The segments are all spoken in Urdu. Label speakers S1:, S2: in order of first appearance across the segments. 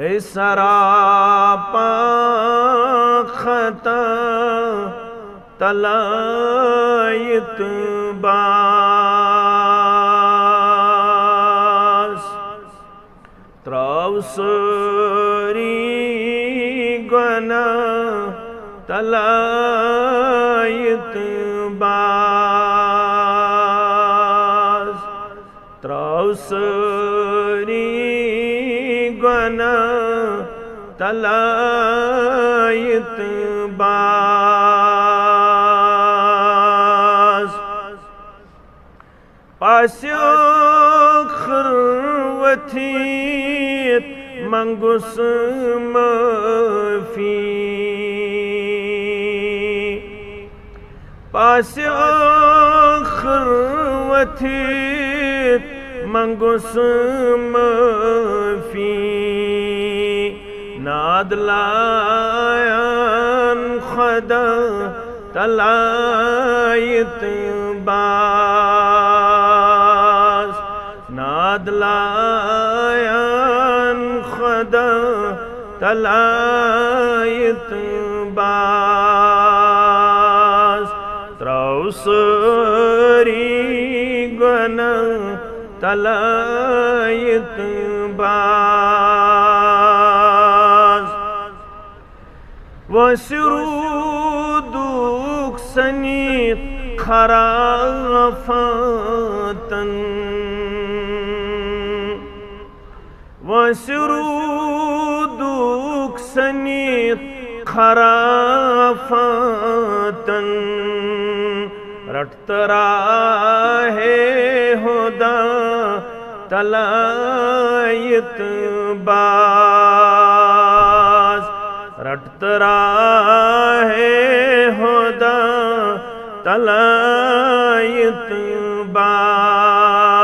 S1: سراپا خطا تلائیت باس تراو سری گناہ تلائیت باس تراو سری گناہ تلائیت باس پاسیو خروتیت منگس مفی پاسیو خروتیت منگس مفی ناد لائن خدا تلائیت باس ناد لائن خدا تلائیت باس تراو سری گناہ تلائیت باس وسرودوک سنیت خرافاتن وسرودوک سنیت خرافاتن رٹت راہ خدا تلائیت باس رٹت راہ خدا تلائیت باس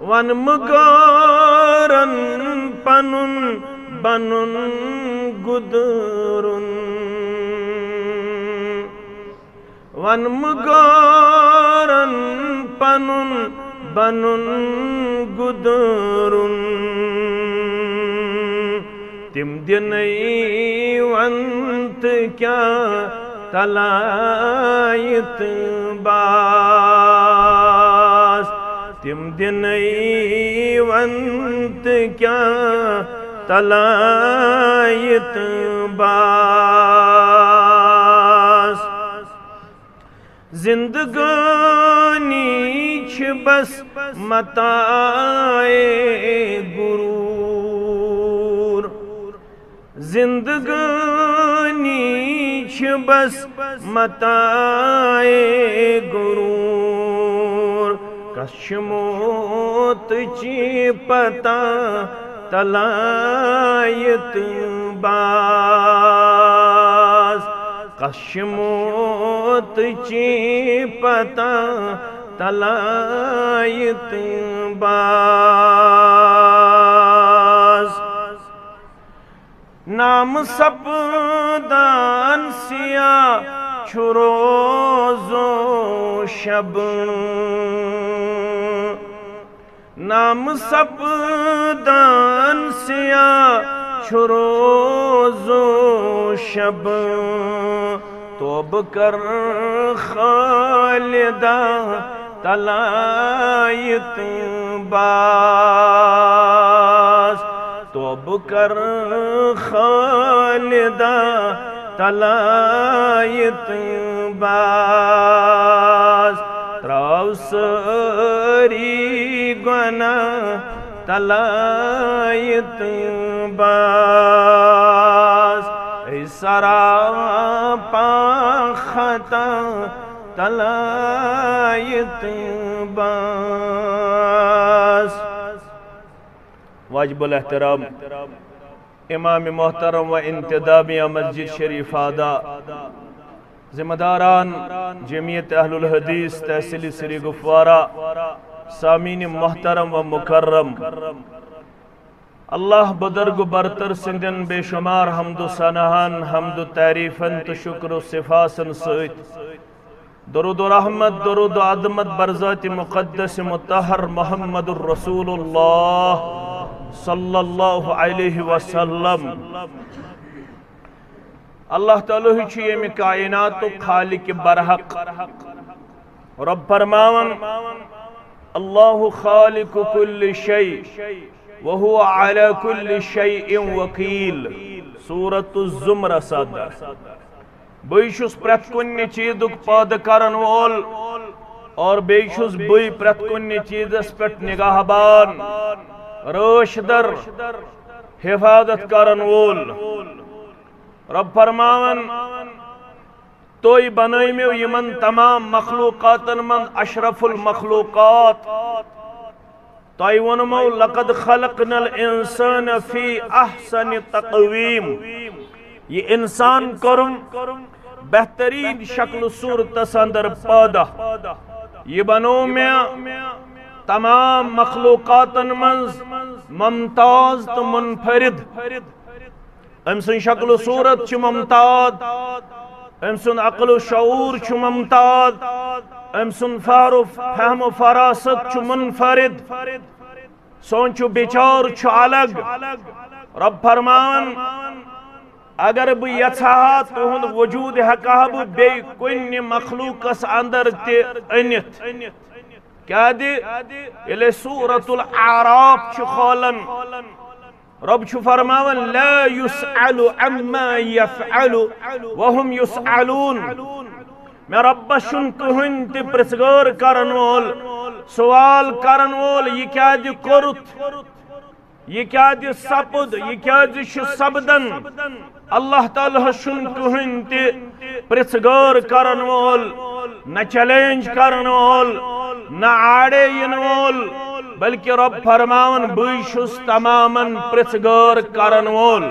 S1: ون مگارن پنن بنن گدرن ون مگارن پنن بنن گدرن تم دنئی ونت کیا تلائیت باس تم دنئی ونت کیا تلائیت باس زندگانی چھ بس متاع غرور زندگانی چھ بس متاع غرور کش موت چی پتا تلائیت باس کش موت چی پتا تلائیت باس نام سپدان سیاہ چھروز و شب نام سپدان سیاہ چھروز و شب توب کر خالدہ تلائیت باس توب کر خالدہ تلائیت باس تراو سری گناہ تلائیت باس ای سراپا خطا تلائیت باس واجب الاحترام امام محترم و انتدامیہ مسجد شریف آدھا ذمہ داران جمعیت اہل الحدیث تحصیلی سری گفوارہ سامین محترم و مکرم اللہ بدرگ برتر سندن بے شمار حمد و ثناہن حمد و تعریفن تو شکر و صفاسن سویت درود و رحمت درود و عظمت برذات مقدس مطہر محمد الرسول اللہ صلی اللہ علیہ وسلم اللہ تعالیٰ ہی چھو یہ کائنات و خالق برحق رب فرماون اللہ خالق کل شیء وہو علی کل شیء وکیل سورة الزمرہ صدر بیشس پرت کنی چیزک پاد کرن وول اور بیشس بی پرت کنی چیزس پرت نگاہ بان روشدر حفاظت کرن وول رب فرماون توئی بنائیمیو یمن تمام مخلوقاتن من اشرف المخلوقات توئی ونمو لقد خلقنا الانسان فی احسن تقویم یہ انسان کرم بہترین شکل صورت اندر پیدا یہ بنو میں تمام مخلوقاتن منز ممتاز تو منفرد امسن شکل و صورت چھ ممتاز امسن عقل و شعور چھ ممتاز امسن فهم و فراست چھ منفرد سون چھ بیچار چھ الگ رب فرمان اگر بہ یژھا تہند وجود ہیکہ بہ بی کن مخلوقس اندر تہ انت کیا دی ییٚلہِ سورۃ الاعراف چھ کھولن رب چھ فرماون لا يسأل عما يفعل وهم يسألون میں رب شن کہن تہ پرژگار کرن وول سوال کرن وول یہ کیا دی کورت یہ کیا دی سپد یہ کیا دی سپدن اللہ تعالیٰ شن کہن تہ پرژگار کرن وول نہ چیلنج کرن وول نہ آڑے ین وول بلکہ رب فرماون بیشس تماما پرژگار کرن وول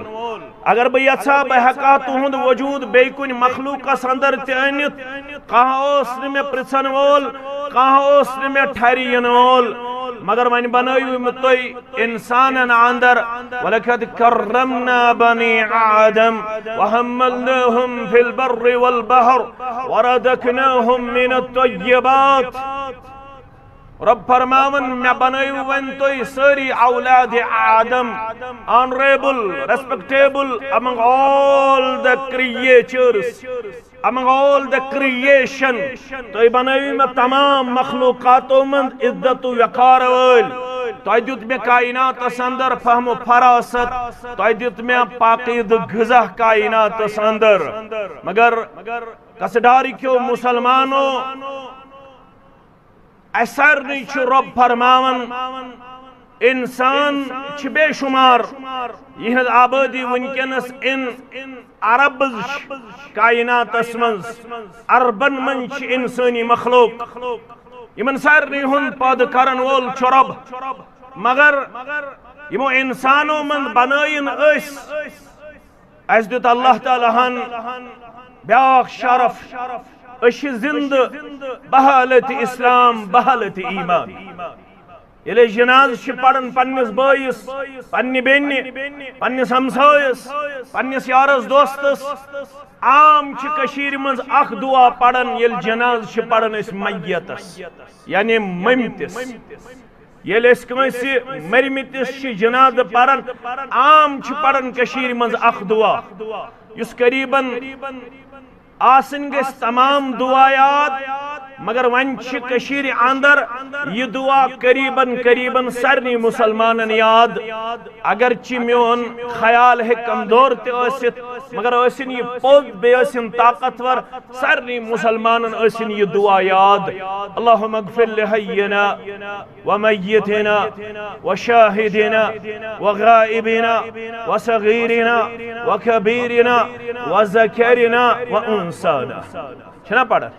S1: اگر بہ یژھا بہ ہیکا تہند وجود بی کن مخلوقس اندر تہ انت کانٛہہ اوس نہٕ مےٚ پرژھن وول کانٛہہ اوس نہٕ مےٚ ٹھرِ ین وول مگر وۄنۍ بنٲیِو تُہۍ انسانن اندر وَلَقَدْ كَرَّمْنَا بَنِي آدَمَ وَحَمَّلْنَاهُمْ فِي الْبَرِّ وَالْبَحْرِ وَرَزَقْنَاهُم مِّنَ الطَّيِّبَاتِ رب فرماون میں بنائیو ون توی ساری اولاد آدم honorable, respectable among all the creatures, among all the creation توی بنائیو میں تمام مخلوقاتوں من عزت و وقار وال توی دیت میں کائنات اندر فهم و فراست توی دیت میں پاقید غذا کائنات اندر مگر کسڈاری کیوں مسلمانوں اثر نیچ رب فرماون انسان چھ بے شمار یہ آبادی ونکنس ان عرب کائنات اسمنز عربن من چھ انسانی مخلوق یمن سارنی ہن پاد کرن وول چھ رب مگر یمو انسانوں من بنائن اس دیت اللہ تعالیٰ ہن بیاق شرف اش زند بحالت اسلام بحالت ایمان یلی جناز چھ پڑن پنس بائیس پنی بینی پنس ہمسایس پنس یارس دوستس عام چھ کشیر منز اخ دعا پڑن یل جناز چھ پڑن اس میتس یعنی ممتس یل اس کنسی مرمتس چھ جناز پڑن عام چھ پڑن کشیر منز اخ دعا یس قریباً آسن گس تمام دعایات مگر ونچ کشیر اندر یہ دعا قریباً سرنی مسلمانن یاد اگرچہ میون خیال ہے کمزور تیست مگر اسن یہ پوز بے اسن طاقتور سرنی مسلمانن اسن یہ دعا یاد اللہم اغفر لحینا ومیتنا وشاہدنا وغائبنا وصغیرنا وکبیرنا وذکرنا وانسانا چھنا پڑھا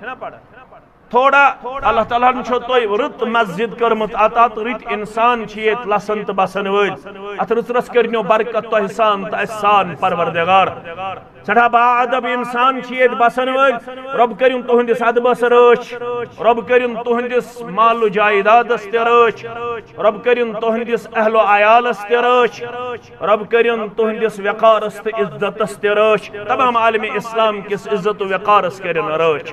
S1: تھوڑا اللہ تعالیٰ نے چھوٹوئی رت مسجد کرمت آتات رت انسان چھیت لسن تو بسن وید ات رت رس کرنیو برکت تو احسان تو احسان پروردگار سٹھا با عدب انسان چھیت بسن وید رب کریم تو ہندس عدبس رچ رب کریم تو ہندس مال و جائیداد استرچ رب کریم تو ہندس اہل و عیال استرچ رب کریم تو ہندس وقار است عزت استرچ تمام عالم اسلام کس عزت و وقار است کرن رچ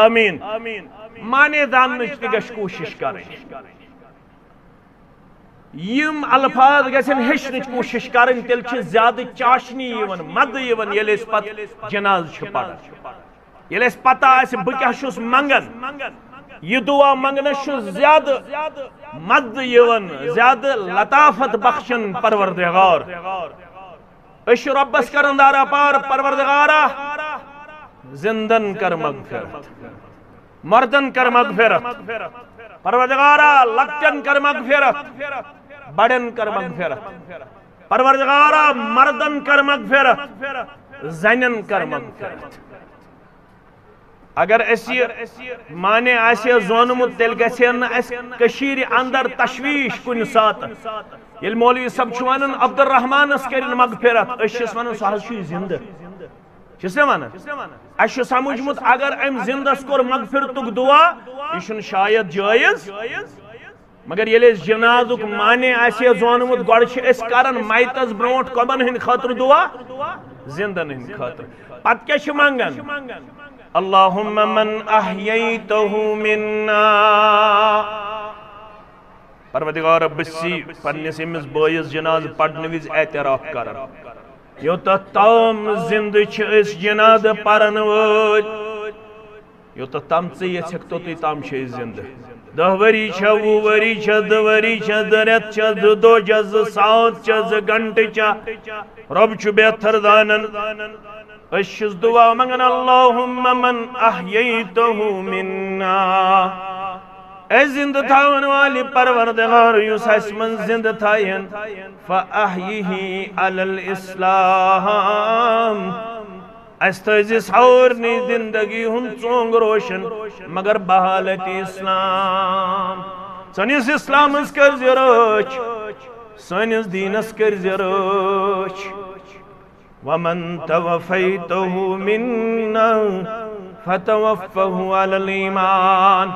S1: آمین مانے دانش تگش کوشش کریں یم الفاظ گژھن ہیچنچ کوشش کرن تیل چھ زیادہ چاشنی یون مد یون یل اس پت جناز چھ پڑھن یل اس پتہ آسہ بہ کیا چھس منگن یہ دعا منگنس چھ زیادہ مد یون زیادہ لطافت بخشن پروردگار اش ربس کرن دارا پار پروردگارا زندن کر مغفرت مردن کر مغفرت پروردگارا لکٹن کر مغفرت بڑن کر مغفرت پروردگارا مردن کر مغفرت زنن کر مغفرت اگر اسی مانے آسے زونمت تیل گسین اس کشیر اندر تشویش کن سات یل مولوی صاحب چھوانن عبد الرحمن اس کرن مغفرت اشیس ونن سہل چھوی زندہ چھس ونن اش سمجھمت اگر ام زندس کور مغفرتک دعا یہ شاید جائز مگر یل جنازک مانے آسے زونمت گوڑ چھ اس کرن مائتس برونٹ کمن ہن خاطر دعا زندن ہن خاطر پت کیا چھ منگن اللہم من احییتہ منا پروردگار بسی پنس امس بائیس جناز پڑھنے وز اعتراف کرن یوتا تام زند چھ اس جناز پرن ول یوتا تم ژے یژھکھ توٚتُے تام چھِ أسۍ زندٕ 10 ؤری چھا 20 ؤری چھا 2 ؤری چھا 2 رٮ۪تھ چھا 2 دۄہ چھا 2 ساعت چھا 2 گھنٹہٕ چھا رب چھُ بہتر دانن أسۍ چھِس دعا منگن اللہم من احییتہ منا اے زندہ تھاون والی پروردگار یس اس من زندہ تھائین فاحیہ علی الاسلام اس تیزس ہورنی زندگی ہن چونگ روشن مگر بحالت اسلام سنس اسلامس کر زرچ سنس دینس کر زرچ ومن توفیتہ منا فتوفہ علی الایمان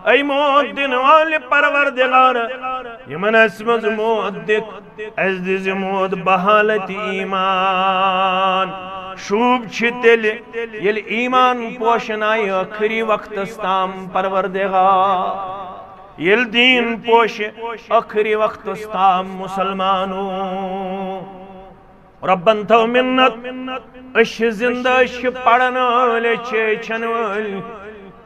S1: ای موت دن والی پروردگار یمن اسمز موت دک از دیز موت بحالت ایمان شوب چھ تیل یل ایمان پوشن آئی آخری وقت استام پروردگار یل دین پوش آخری وقت استام مسلمانو ربن تو منت اش زندہ اش پڑھن والے چیچن والے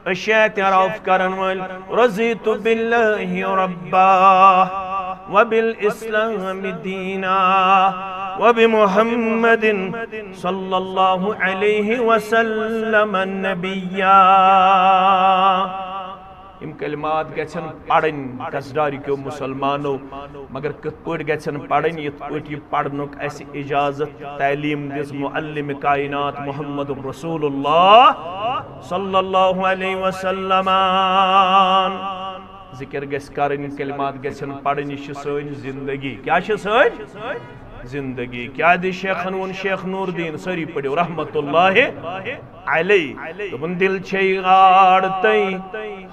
S1: اش اعتراف کرن والے رضیت باللہ ربا وبالاسلام دینا وبمحمد صلی اللہ علیہ وسلم النبیہ ام کلمات گھن پڑھن قصداری کیو مسلمانو مگر کت پٹ گھن پڑھن یت پٹ یہ پڑھنک اس اجازت تعلیم دس معلم کائنات محمد رسول اللہ صلی اللہ علیہ وسلم ذکر گھس کرن کلمات گھن پڑھن یہ سن زندگی کیا سن زندگی کیا دی شیخ خنون شیخ نور دین سری پڑھو رحمت اللہ علیہ دبن دل چھئی غارتی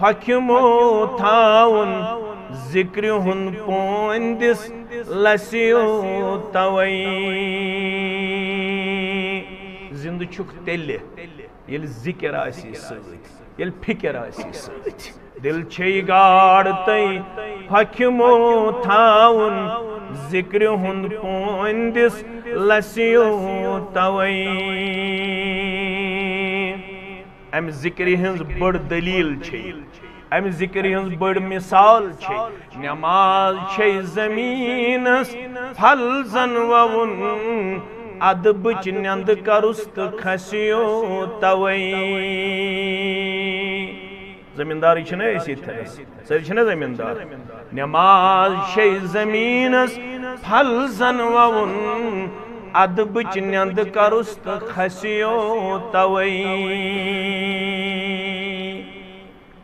S1: حکمو تھاون ذکر ہن پوندس لسیو توئی زند چھک تیلے یل ذکر آسی سویت یل فکر آسی سویت دل چھئی غارتی حکمو تھاون ذکر ہن پوندس لسیو توئی ام ذکری ہنز بڑ دلیل چھئی ام ذکری ہنز بڑ مثال چھئی نماز چھئی زمینس پھلزن وون ادب چنند کرست کھسیو توئی زمینداری چھنے اسی طرح سر چھنے زمیندار نماز چھئی زمینس پھلزن وون ادب چنند کرست کھسیو توئی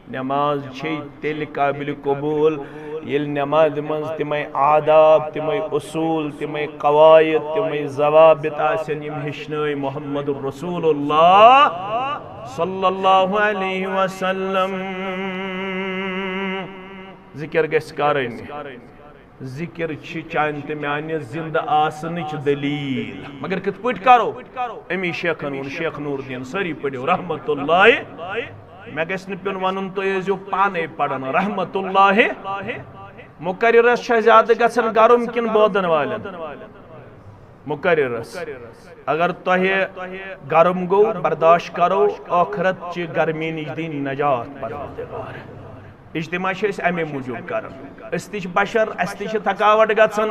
S1: نماز چھئی تیل قابل قبول یل نماز منز تمہیں آداب تمہیں اصول تمہیں قواعد تمہیں ضوابط آسن یم ہشنائی محمد رسول اللہ صلی اللہ علیہ وسلم ذکر گس کرن ذکر چانت میانہ زندہ آسنچ دلیل مگر کت پٹ کرو امی شیخ نور دین سری پڑھو رحمت اللہ میں گس نپن ونن تو ایزو پانے پڑھن رحمت اللہ مقررس چھا زیادہ گژھن گرم کن بودن والن مقررس اگر تہ گرم گو برداشت کرو آخرت چہ گرمی نش دین نجات پروردگار اجتماع امے موجود کران اس تہ بشر اس تہ تھکاوٹ گژھان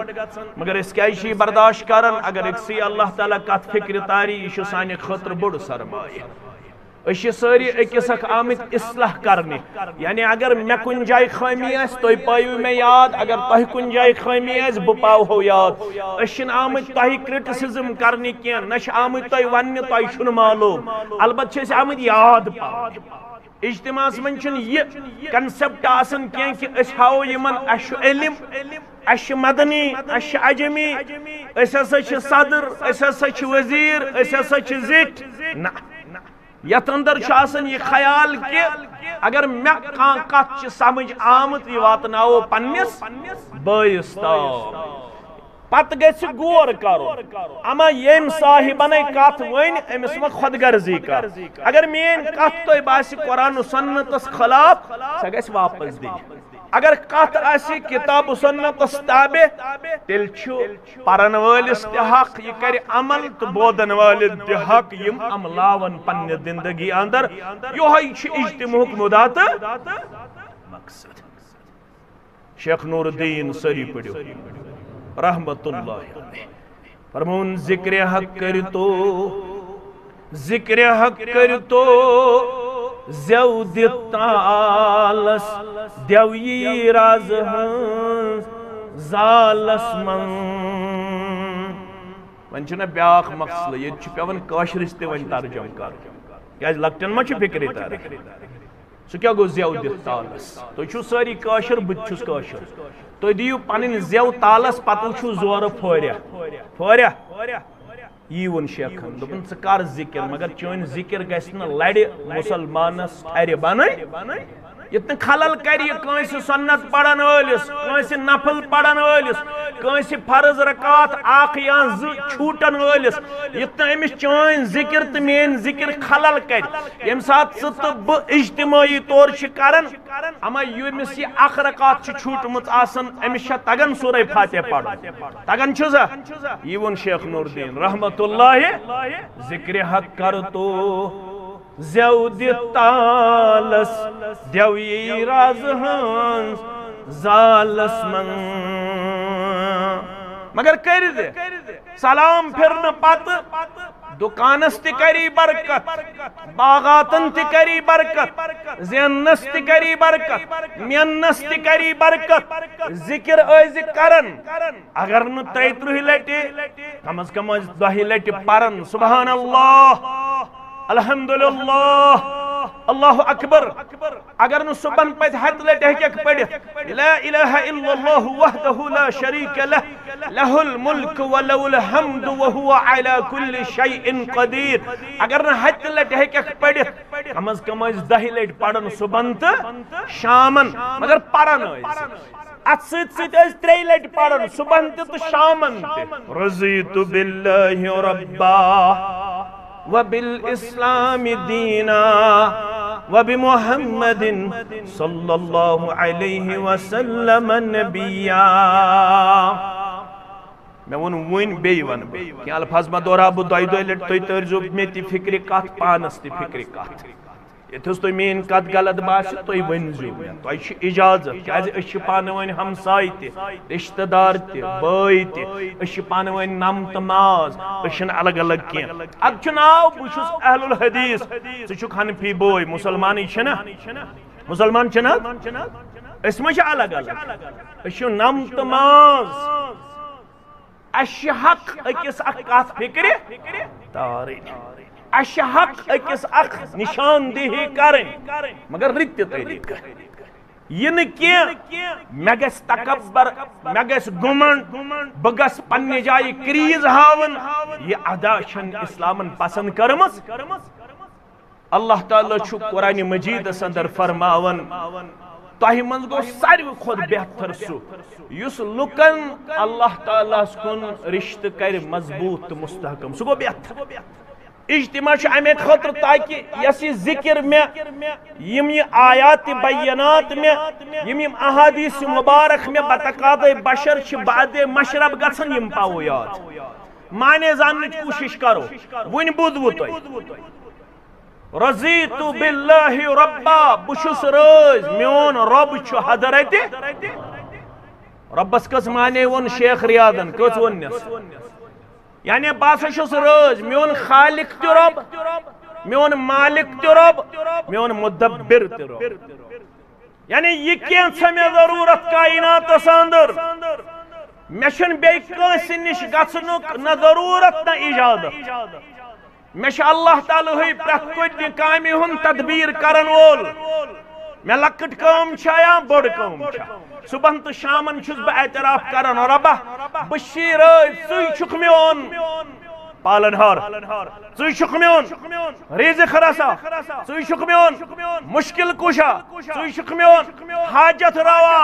S1: مگر اس کیا برداشت کران اگر اکسی اللہ تعالیٰ کت فکر تاری یہ سانہ خاطر بوڑ سرمایہ اس ساری اکس اخ آمت اصلاح کرنے یعنی اگر میں کن جائے خامی آس تھی پائیو میں یاد اگر تہ کن جائے خامی آس بہ پاو ہو یاد اس آمت تہ کرٹسزم کرنے کی نہ آمت تہ ون تہ چھ معلوم البتہ آمت یاد پانے اجتماع من یہ کنسپٹ آسن کی اس ہاو یمن اش علم اش مدنی اش عجمی اس ہسا صدر اس ہسا وزیر اس ہسا زٹ نہ یت اندر آسن یہ خیال کہ اگر میں کان کت سمجھ آمت یہ واتناو پنس بٲیِس تام پتہ گژھِ غور کرو اما یم صاحبن کت ون امس ما خود غرضی کر اگر مین کت تہ باسی قرآن و سنتس خلاف سہ گژھِ واپس دن اگر کت آسی کتاب و سنتس تابع تیل چھ پرن وٲلِس تہ حق یہ کر عمل تو بودن والن تہ حق یم عملاون پنہ زندگی اندر یہ چھ اجتماعک مدعا تہ مقصد شیخ نور الدین سری پڑھو رحمت اللہ علیہ فرمون ذکر حق کرتو ذکر حق کرتو زیو دتالس دیوی راز زالس من ون چھنا بیاکھ مقصد یہ چھ پیون کاشرس تہ ون ترجم کر کیاز لکٹن ما چھ فکر تر سو کیا گو زیو دتالس تو چھو ساری کاشر بت چھس کاشر تو دیو پنن زیو تالس پتو چھو زور پھوریا یون شیخن دپن ژٕ کر ذکر مگر چون ذکر گژھِ نہٕ لڑِ مسلمانس ٹھرِ بنٲے یتن خلل کر یہ سنت پڑھن ولس نفل پڑھن ولس کنس فرض رکعت اخ یا چھوٹن ولس یتن امس چون ذکر تو مین ذکر خلل کر یم سات ژٕ تہٕ بہٕ اجتماعی طور کران اما یمس یہ اخ رکعت چھوٹمت آسان امس تگان سورہ فاتحہ پڑھن تگان چھزا یہ ون شیخ نور الدین رحمت اللہ ذکر حق کر تو زیو دتالس دیوی راز زالس من مگر کر دے سلام پھرن پت دکانس تہ کری برکت باغاتن تہ کری برکت زینس تہ کری برکت مینس تہ کری برکت ذکر ایز کرن اگر نہ 33 لٹہ کم از کم 10 لٹہ پرن سبحان اللہ الحمدللہ اللہ اکبر اگر نو صبح پت 7 لٹہ ہیک پڑھت لا الہ الا اللہ وحدہ لا شریک لہ لہ الملک ولہ الحمد وهو علی کل شیء قدیر اگر نہ 7 لٹہ ہیک پڑھت کم از کم 10 لٹہ پڑھن صبح تو شامن مگر پرن ات ست 3 لٹہ پڑھن صبح تو شامن رضیت باللہ ربا وبالاسلام دینا وبمحمد صلی اللہ علیہ وسلم نبیا میں ون بی ون کہ الفاظ ما دورا بہ دۄیہِ لٹہِ تُہۍ تٔرزیو مےٚ تہِ فکرِ کتھ پانس تہِ فکرِ کتھ یتھس تُہۍ میٲنۍ کتھ غلط باسہِ تُہۍ ؤنزیو مےٚ تۄہہِ چھُ اجازت کیازِ أسۍ چھِ پانہٕ ؤنۍ ہمساے تہِ رشتہٕ دار تہِ بٲے تہِ أسۍ چھِ پانہٕ ؤنۍ نم تہٕ ماز أسۍ چھِنہٕ الگ الگ کینٛہہ اتھ چھُ ناو بہٕ چھُس اہل الحدیث ژٕ چھُکھ حنفی بوے مسلمانٕے چھِنا مسلمان چھِنا أسۍ ما چھِ الگ الگ أسۍ چھِ نم تہٕ ماز اَسہِ چھِ حق أکِس اکھ کتھ فکرِ تارٕنۍ اَسہِ چھِ حق أکِس اکھ نشاندہی کرٕنۍ مگر رٕتہِ طریقہٕ یہ نہٕ کینٛہہ مےٚ گژھِ تکبر مےٚ گژھِ گُمنڈ بہٕ گژھٕ پننہِ جایہِ کریٖز ہاوُن یہ ادا چھنہٕ اسلامن پسند کٔرمٕژ اللہ تعالیٰ چھُ قرآنِ مجیدس اندر فرماون تۄہہِ منٛز گوٚو ساروٕے کھۄتہٕ بہتر سُہ یُس لُکن اللہ تعالیٰ کُن رشتہٕ کرِ مضبوٗط تہٕ مستحکم سُہ گوٚو بہتر اجتماع امی خاطر تاکہ یس ذکر میں یم آیات بینات میں یم احادیث مبارک میں بتقاض بشر بعد مشرب گژھن یم پاو یاد مانے زانچ کوشش کرو ون بوزو تھی رضیت باللہ ربا بشس رز میون رب چھ حضرت ربس کس مانے ون شیخ ریاضن کس ونس یعنی باسا چھس رز میون خالق تہ رب میون مالک تہ رب میون مدبر تہ رب یعنی یہ کینچ میں ضرورت کائنات اندر مے چھن بے کانس نش گژھنک نہ ضرورت نہ اجازت مے چھ اللہ تعالی پرت کن کامہ ہن تدبیر کرن وول مے لکٹ کام چھا یا بڑ کام چھا صبح تو شامن چھس بہ اعتراف کرن ربا بشیر ژے چھک میون پالن ہار ژے چھک میون رزق رسا ژے چھک میون مشکل کشا ژے چھک میون حاجت روا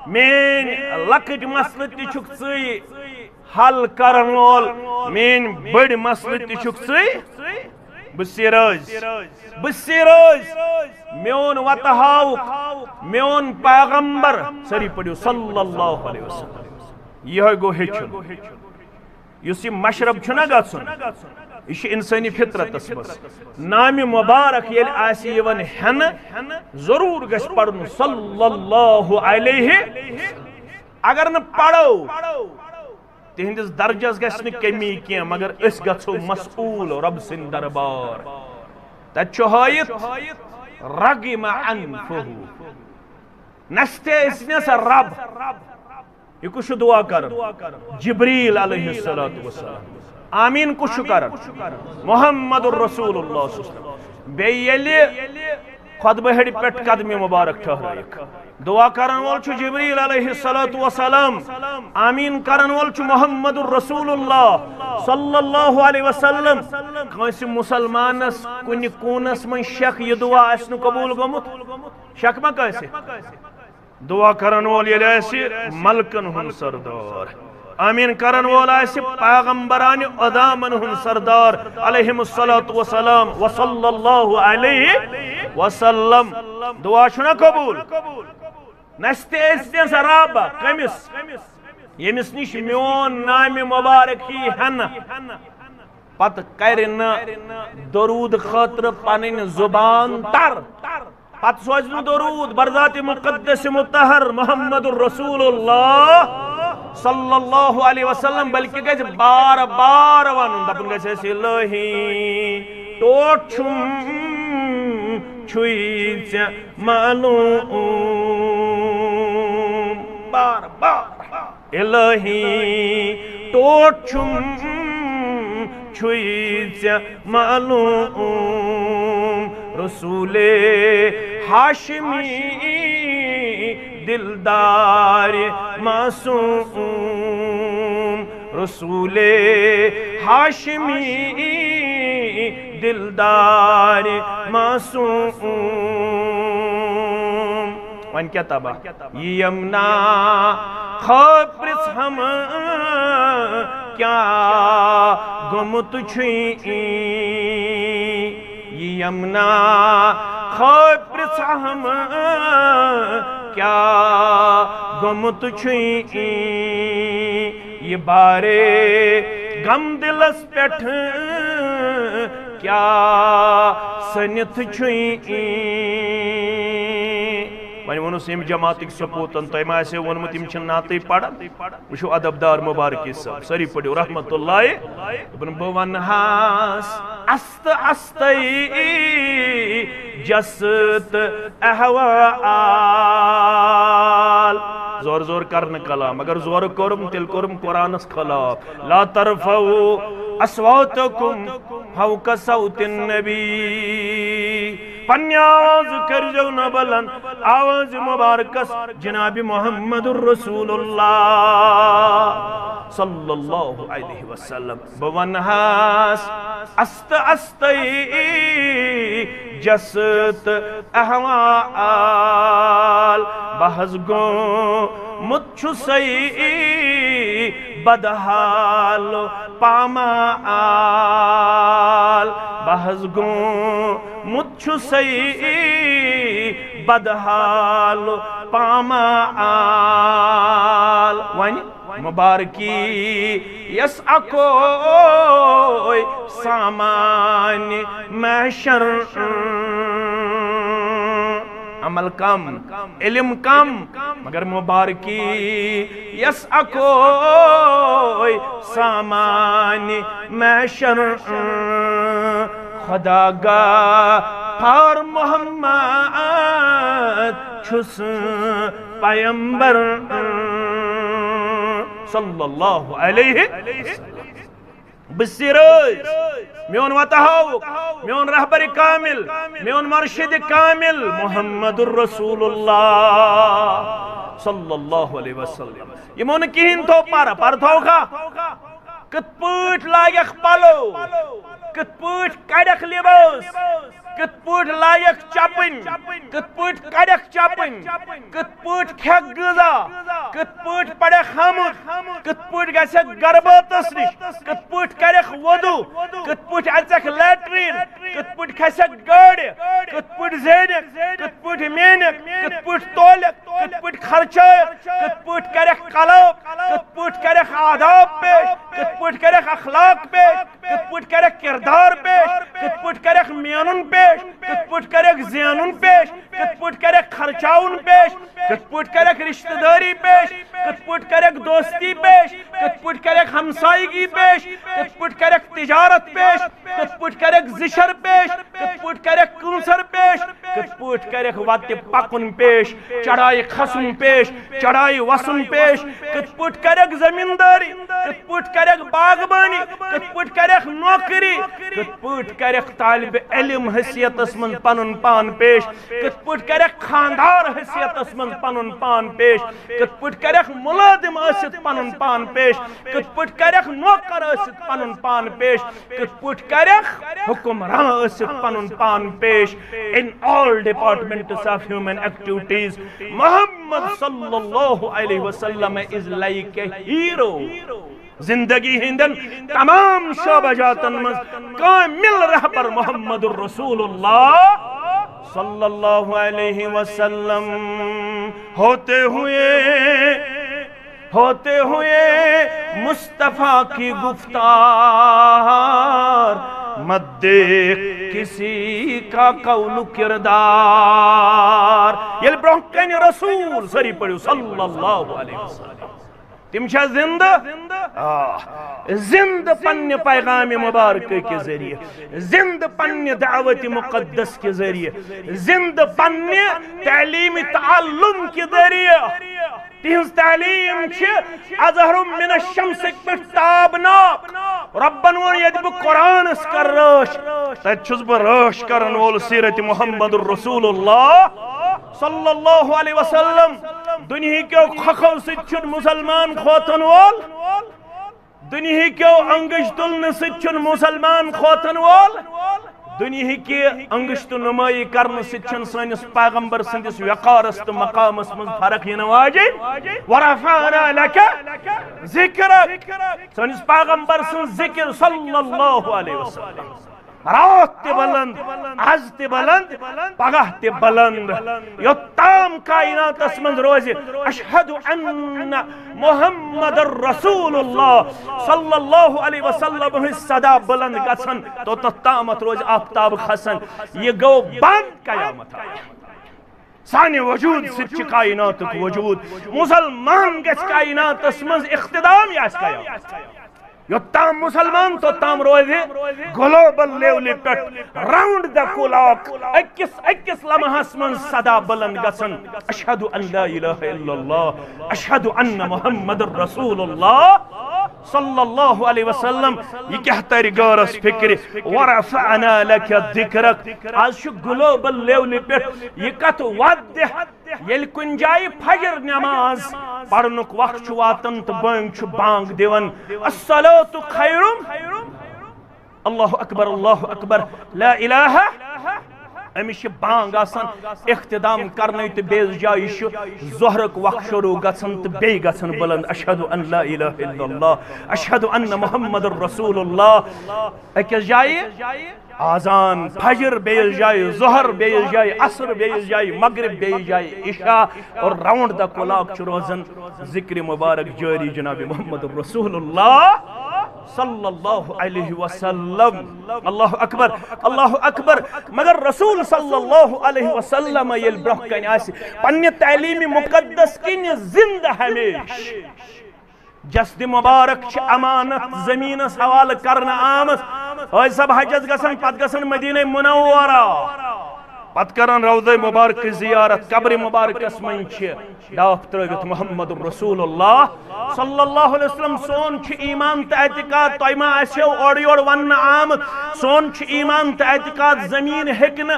S1: مین لکٹ مسئلہ تہ چھک ژے حل کرن وول مین بڑ مسئلہ تہ چھک ژے بسیراز میون وتہاؤک میون پیغمبر سری پڑھو صلی اللہ علیہ وسلم یہ گو ہچن اس یہ مشرب چھنا گژھن یہ انسانی فطرت بس نام مبارک یل آسی یون ہن ضرور گژھِ پڑھن صلی اللہ علیہ اگر نہ پڑھو تہندس درجس گژھِ نہ کمی کی مگر اس گژھو مسئول رب سن دربار تت ہائت رغم انفہ نستے اسنس رب یہ کچھ دعا کر جبریل علیہ السلام آمین کچھ کر محمد الرسول اللہ صلی اللہ علیہ وسلم بیلی خطبہ ہڑی پیٹ قدمی مبارک ٹھہرائک دعا کرن وول چھ جبریل علیہ السلام آمین کرن وول چھ محمد الرسول اللہ صلی اللہ علیہ وسلم کانس مسلمانس کن کونس من شک یہ دعا اسن قبول گمت شک ما کیسے دعا کرن وول یہ ایسی ملکن ہن سردار آمین کرن وول ایسی پیغمبران ادامن ہن سردار علیہم السلام وصلی اللہ علیہ وسلم دعا چھنا قبول نستے اسنس رابا کمس یمس نش میون نام مبارک ہی ہن پت کرن درود خاطر پنن زبان تر پت سوزن درود برذات مقدس مطہر محمد الرسول اللہ صلی اللہ علیہ وسلم بلکہ گز بار بار ون دپن گز ایسی الہی ٹوٹ چھم چھوئی ژے معلوم بار بار الہی ٹوٹ چھم چھوئی ژے معلوم رسول ہاشمی دلدار معصوم رسول ہاشمی دلدار معصوم وان کیا تبا یمنا خواب پرس ہم کیا گمت چھوئی یمنا خواب پرس ہم کیا گمت چھوئی یہ بارے غم دلس پیٹھ کیا سنت چھوئی وانی ونو سیم جماعتک سپوتن تو ایمہ ایسے ونمت امچن ناتی پڑا وشو ادبدار مبارکی صاحب سری پڑھو رحمت اللہ ابن بوان ہاس است استی جست احوال زور زور کرن کلام اگر زور کرم تل کرم قرآن خلاف لا ترفعو اسواتکم فوق صوت النبی پنیاز کر جو نبلن آواز مبارکس جناب محمد الرسول اللہ صلی اللہ علیہ وسلم بونہاس است استی جست احوال بحث گو متچو سی بدحال پامال بہز گومت چھُسَے بدحال پامال ونہِ مبارکی یس اکوئی سامان محشر عمل کم علم کم مگر مبارکی یس اکوئی سامان محشر خدا گاہ اور محمد چھس پیمبر صلی اللہ علیہ بسیرز میون وطہو میون رہبر کامل میون مرشد کامل محمد الرسول اللہ صلی اللہ علیہ وسلم یہ مون کہین تو پر تھو کھا کت پوٹ لائق پلو کت پوٹ کڑک لباس کت پوٹ لائق چپن کت پوٹ کڑک چپن کت پوٹ کھیک غذا کت پوٹ پڑک حمد کت پوٹ گژھک گرباتس نش کت پوٹ کرک وضو کت پوٹ اژک لیٹرین کت پوٹ کھسک گاڑِ کت پوٹ زینک کت پوٹ مینک کت پوٹ تولک کت پوٹ خرچائک کت پوٹ کرک قلب کت پوٹ کرک آداب پیش کت پوٹ کرک اخلاق پیش کت پوٹ کرک کردار پیش کت پوٹ کرک میانن پیش کت پوٹ کرک زینن پیش کت پوٹ کرک خرچاؤن پیش کت پوٹ کرک رشتہ داری پیش کت پوٹ کرک دوستی پیش کت پوٹ کرک ہمسائیگی پیش کت پوٹ کرک تجارت پیش کت پوٹ کرک زشر پیش کت پوٹ کرک کنسر پیش کت پوٹ کرک وات پکن پیش چڑھائی خسن پیش چڑھائی وسن پیش کت پوٹ کرک زمینداری کت پوٹ کرک باغبانی کت پوٹ کرک نوکری کت پوٹ کرک طالب علم حیثیت من پنن پان پیش کت پوٹ کرک خاندار حیثیت من پنن پان پیش کت پوٹ کرک ملازم ٲسِتھ پنن پان پیش کت پوٹ کرک نوکر ٲسِتھ پنن پان پیش کت پوٹ کرک حکمران ٲسِتھ پنن پان پیش in all departments of human activities Muhammad sallallahu alaihi wasallam is like a hero زندگی ہندن تمام شعبہ جاتن مز کامل رہبر محمد الرسول اللہ صلی اللہ علیہ وسلم ہوتے ہوئے مصطفیٰ کی گفتار مت دیکھ کسی کا قول کردار یہ برونکن رسول سری پڑھو صلی اللہ علیہ وسلم تم چھا زند پنہ پیغام مبارک کے ذریعے زند پنہ دعوت مقدس کے ذریعے زند پنہ تعلیم تعلم کے ذریعے تہنز تعلیم اظہر من الشمس پہ تابناک ربن ون یہ بہ قرآن اس کر رش تت چھس بہ رش کرن وول سیرت محمد الرسول اللہ صلی اللہ علیہ وسلم دنیا کیو خخو ست مسلمان کھوتن وول دنیا کیو انگش تلن ست مسلمان کھوتن وول دنیا کی انگشت نمائی کرن ست سنس پیغمبر سندس وقارس تو مقامس من فرق ین واجب ورفعنا لك ذکرک سنس پیغمبر سن ذکر صلی اللہ علیہ وسلم رات تے بلند آز تے بلند پگہ تے بلند یوتام کائنات اسمن روزی اشہد ان محمد الرسول اللہ صلی اللہ علیہ وسلم صدا بلند گسن تو تامت روز آفتاب خسن یہ گو بند قیامت آئی سانی وجود سچ کائنات وجود مسلمان گس کائنات اسمن اختدام یا اس قیامت یوتام مسلمان تو تام روزی global lively put round the clock اکس لمحس من صدا بلند گسن اشہد ان لا الہ الا اللہ اشہد ان محمد الرسول اللہ صلی اللہ علیہ وسلم یہ کہتا رگارس فکر ورفعنا لك ذکرک آج شو گلوبل لیولی پٹ یہ کت وادح یل کن جائی فجر نماز پڑھنک وقت چھو واتن تو بانگ چھو بانگ دیون الصلاة خیرم اللہ اکبر لا الہ امس بانگ آسان اختتام کرنے تو بیس جائے ظہرک وقت شروع گژھن تو بی گژھن بلند اشہد ان لا الہ الا اللہ اشہد ان محمد رسول اللہ اکس جائے آزان فجر بیس جائے ظہر بیس جائے عصر بیس جائے مغرب بیس جائے عشاء اور راؤنڈ دا کلاک روزن ذکر مبارک جاری جناب محمد رسول اللہ صلی اللہ علیہ وسلم اللہ اکبر اللہ اکبر مگر رسول صلی اللہ علیہ وسلم یل برہ کن آسی پنی تعلیم مقدس کن زندہ ہمیش جسد مبارک چھ امانت زمین حوالہ کرنا آمد اور سب حجت گسن پت گسن مدینہ منورہ پت کرن روضہ مبارک زیارت قبر مبارک اسمین چھ ڈاک ترگت محمد رسول اللہ صلی اللہ علیہ وسلم سون چھ ایمان تا اعتقاد تو ما اسیو اور یور ون آمد سون چھ ایمان تا اعتقاد زمین ہکن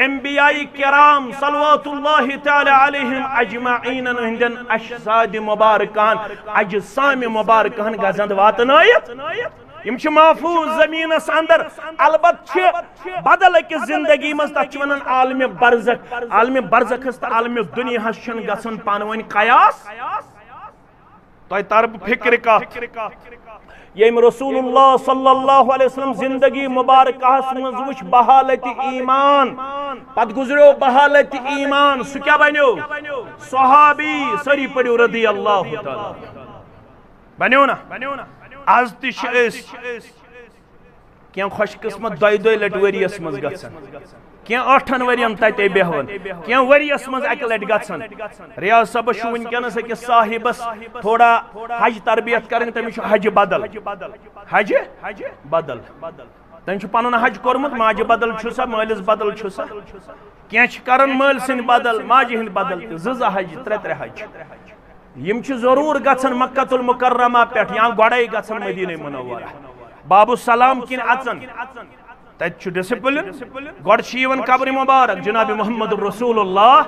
S1: انبیاء کرام صلوات اللہ تعالی علیہم اجمعین ہندن اجساد مبارکان اجسام مبارکان گزند واتنائیت یم چھ محفوظ زمین اندر البت چھ بدل اکس زندگی مز تک ونان عالم برزخ تو عالم دنیا چھن گژھن پانوین قیاس تہ طرف فکر کت یم رسول اللہ صلی اللہ علیہ وسلم زندگی مبارکہ مز وچ بحالت ایمان پت گزریو بحالت ایمان سہ کیا بنیو صحابی سری پڑیو رضی اللہ تعالی بنیو نا آز تش کیا خوش قسمت دائی لٹ وریس مز گژھن کیا 8 ورین تتے بہون کیا وریس مز اکہ لٹ گژھن ریاض صاحب چھ ونکس أکس صاحبس تھوڑا حج تربیت کرن تمس حج بدل تم پن حج کورمت ماجہ بدل چھسا مالس بدل چھسا کی کرن مال سن بدل ماجہ ہند بدل زٕ حج ترے حج یم چھ ضرور گژھن مکۃ المکرمہ پہ یا گوڑے گژھن مدینہ منورہ باب السلام کن اچن تت ڈسپلن گوڑ چھ قبر مبارک جناب محمد رسول اللہ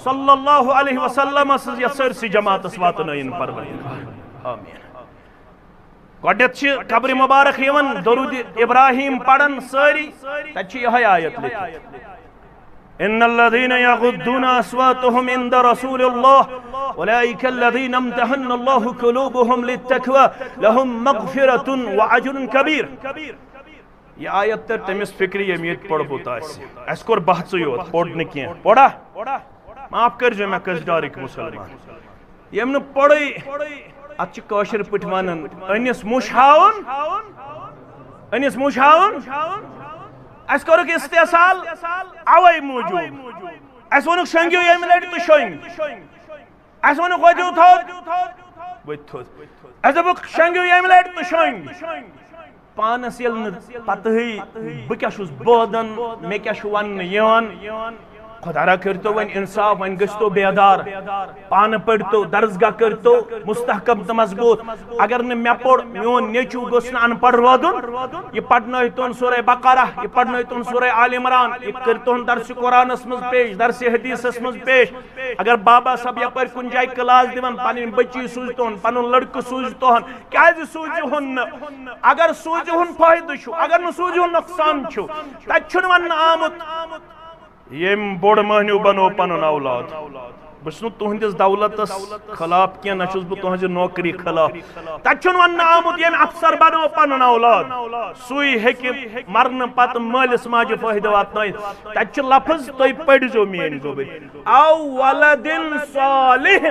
S1: صلی اللہ علیہ وسلم سرسی جماعت واتن پروردگار آمین گوڑت چھ قبر مبارک درود ابراہیم پڑھن ساری تت یہ آیت لکھت ان الذين يغضون اصواتهم عند رسول الله اولئك الذين امتحن الله قلوبهم للتقوى لهم مغفرة واجر كبير یہ آیت تر تمس فکری امیت پڑھ بوتا اس کور بحث یوت پڑھ نہ کیا پڑھا معاف کر جو میں کس ڈارک مسلمان یم نہ پڑھی اتھ کاشر پٹ ونن انس مشاون اس کورک استحصال اوے موجود اس ونک شنگیو یم لٹ تو شنگ اس ونک وجو تھو اس دبک شنگیو یم لٹ تو شنگ پانس یل پتہی بکیا چھس بودن مے کیا چھ ون یون خدا را کرتو ون انصاف ون گشتو بیدار پان پڑتو درسگاہ کرتو مستحکم تو مضبوط اگر نے میں پڑھ میون نیچو گوس نہ ان پڑھ رودن یہ پڑھنائی تون سورہ بقرہ یہ پڑھنائی تون سورہ آل عمران یہ کرتون درس قرآن اسمز پیش درس حدیث اسمز پیش اگر بابا صاحب یا پر کن جائے کلاس دیون پانین بچی سوزتون پانون لڑک سوزتون کیا جی سوزی ہن اگر سوزی ہن فائدہ چھو اگر نو سوزی ہن نقصان چھو تچھن ون آمد یم بوڑ مہنیو بنو پنن اولاد بس نو تہندس دولتس خلاف کی نچس بہ تہنز نوکری خلاف تچن ون آمد یم افسر بنو پنن اولاد سوئی ہیک مرن پت مالس ماجہ فائدہ واتنائ تچ لفظ تُہۍ پڑھزو مین گوبر او ولدن صالح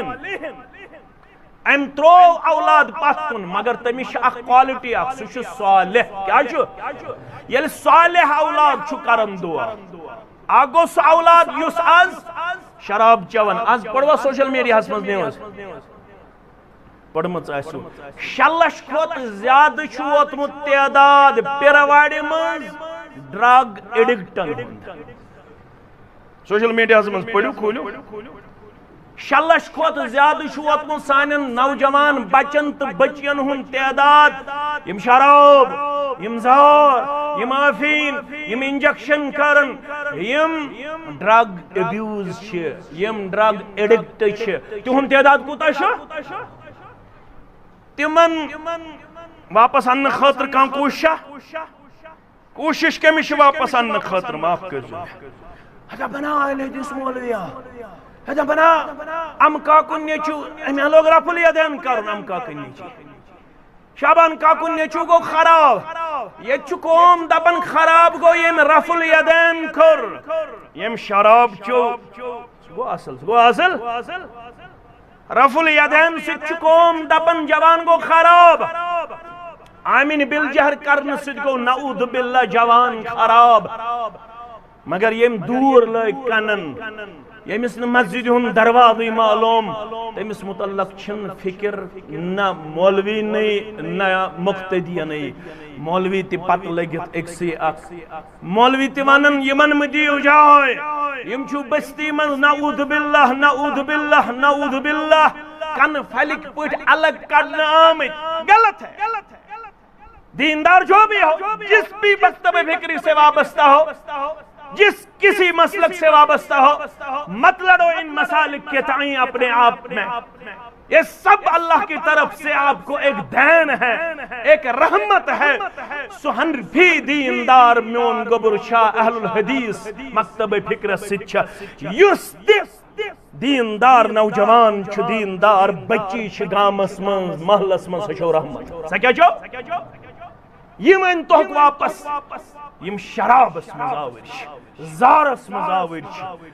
S1: ام ترو اولاد پت کن مگر تمس اخ کوالٹی اخ سہ صالح کیا یل صالح اولاد چھ کرن دعا آگوس اولاد یس آز شراب چون آز پڑھوا سوشل میڈیا ہس مز نیوز پڑھمت آسو 6 لچھ کھوت زیادہ چھ ووتمت تعداد پیرواڑی مز ڈرگ ایڈکٹن سوشل میڈیا ہس مز پڑھو کھولو 6 لچھ کھوت زیادہ چھ ووتمت سانن نوجوان بچن تو بچین ہن تعداد یم شراب یم زہر یم افین یم انجیکشن کرن یم ڈرگ ابیوز چھ یم ڈرگ ایڈکٹ چھ تہن تعداد کوتا چھ تمن واپس ان خاطر کان کوشش کمش واپس ان خاطر معاف کر ہتا بنا اہل حدیث مولویا ہتا بنا ام کاکن نیچو ہمیں لوگ رفع الیدین کرن ام کاکن نیچو شابان کاکن نیچو گو خراب یہ چو قوم دپن خراب گو یم رفع الیدین کر یم شراب چو گو اصل رفع الیدین ست چو قوم دپن جوان گو خراب آمین بالجہر کرن ست گو نعوذ باللہ جوان خراب مگر یم دور لائے کنن یمس مسجد ہن دروازی معلوم تمس متعلق چھن فکر نہ مولوی نہیں نہ مقتدی نہیں مولوی تی پت لگت اکسی اک مولوی تی ونن یمن مدیو جائے یم چھو بستی من نعوذ باللہ نعوذ باللہ نعوذ باللہ کن فلک پٹ الگ کرنا آمد غلط ہے دیندار جو بھی ہو جس بھی مکتب فکری سے وابستہ ہو جس کسی مسلک سے وابستہ ہو مت لڑو ان مسالک کے تائیں اپنے آپ میں یہ سب اللہ کی طرف سے آپ کو ایک دین ہے ایک رحمت ہے سہن بھی دیندار میون گبر شاہ اہل الحدیث مکتب فکر سچا یس دیندار نوجوان چھ دیندار بچی چھ گامس من محلس من سچو رحمت سکیا جو یم ان توک واپس یم شرابس مز آور زارس مز آور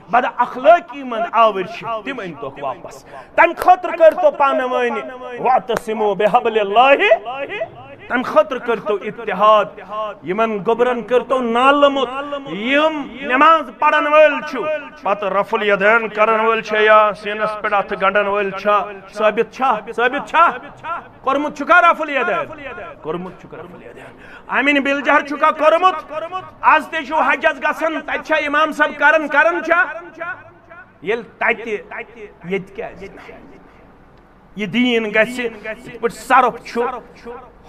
S1: بد اخلاقی من آور تم ان توک واپس تم خطر کر تو پانے وانی واعتصموا بحبل اللہ تم خطر کر تو اتحاد یمن گبرن کر تو نالمت یم نماز پڑھن ول چھو پت رفع الیدین کرن ول چھ یا سینس پڑھ اتھ گنڈن ول چھا ثابت چھا کرمت چھکا رفع الیدین کرمت چھکا رفع الیدین آمین بالجہر چھکا کرمت آز تے چھو حجز گسن تچھا امام صاحب کرن چھا یل تاتی یت کیا یہ دین گسی پٹ صرف چھو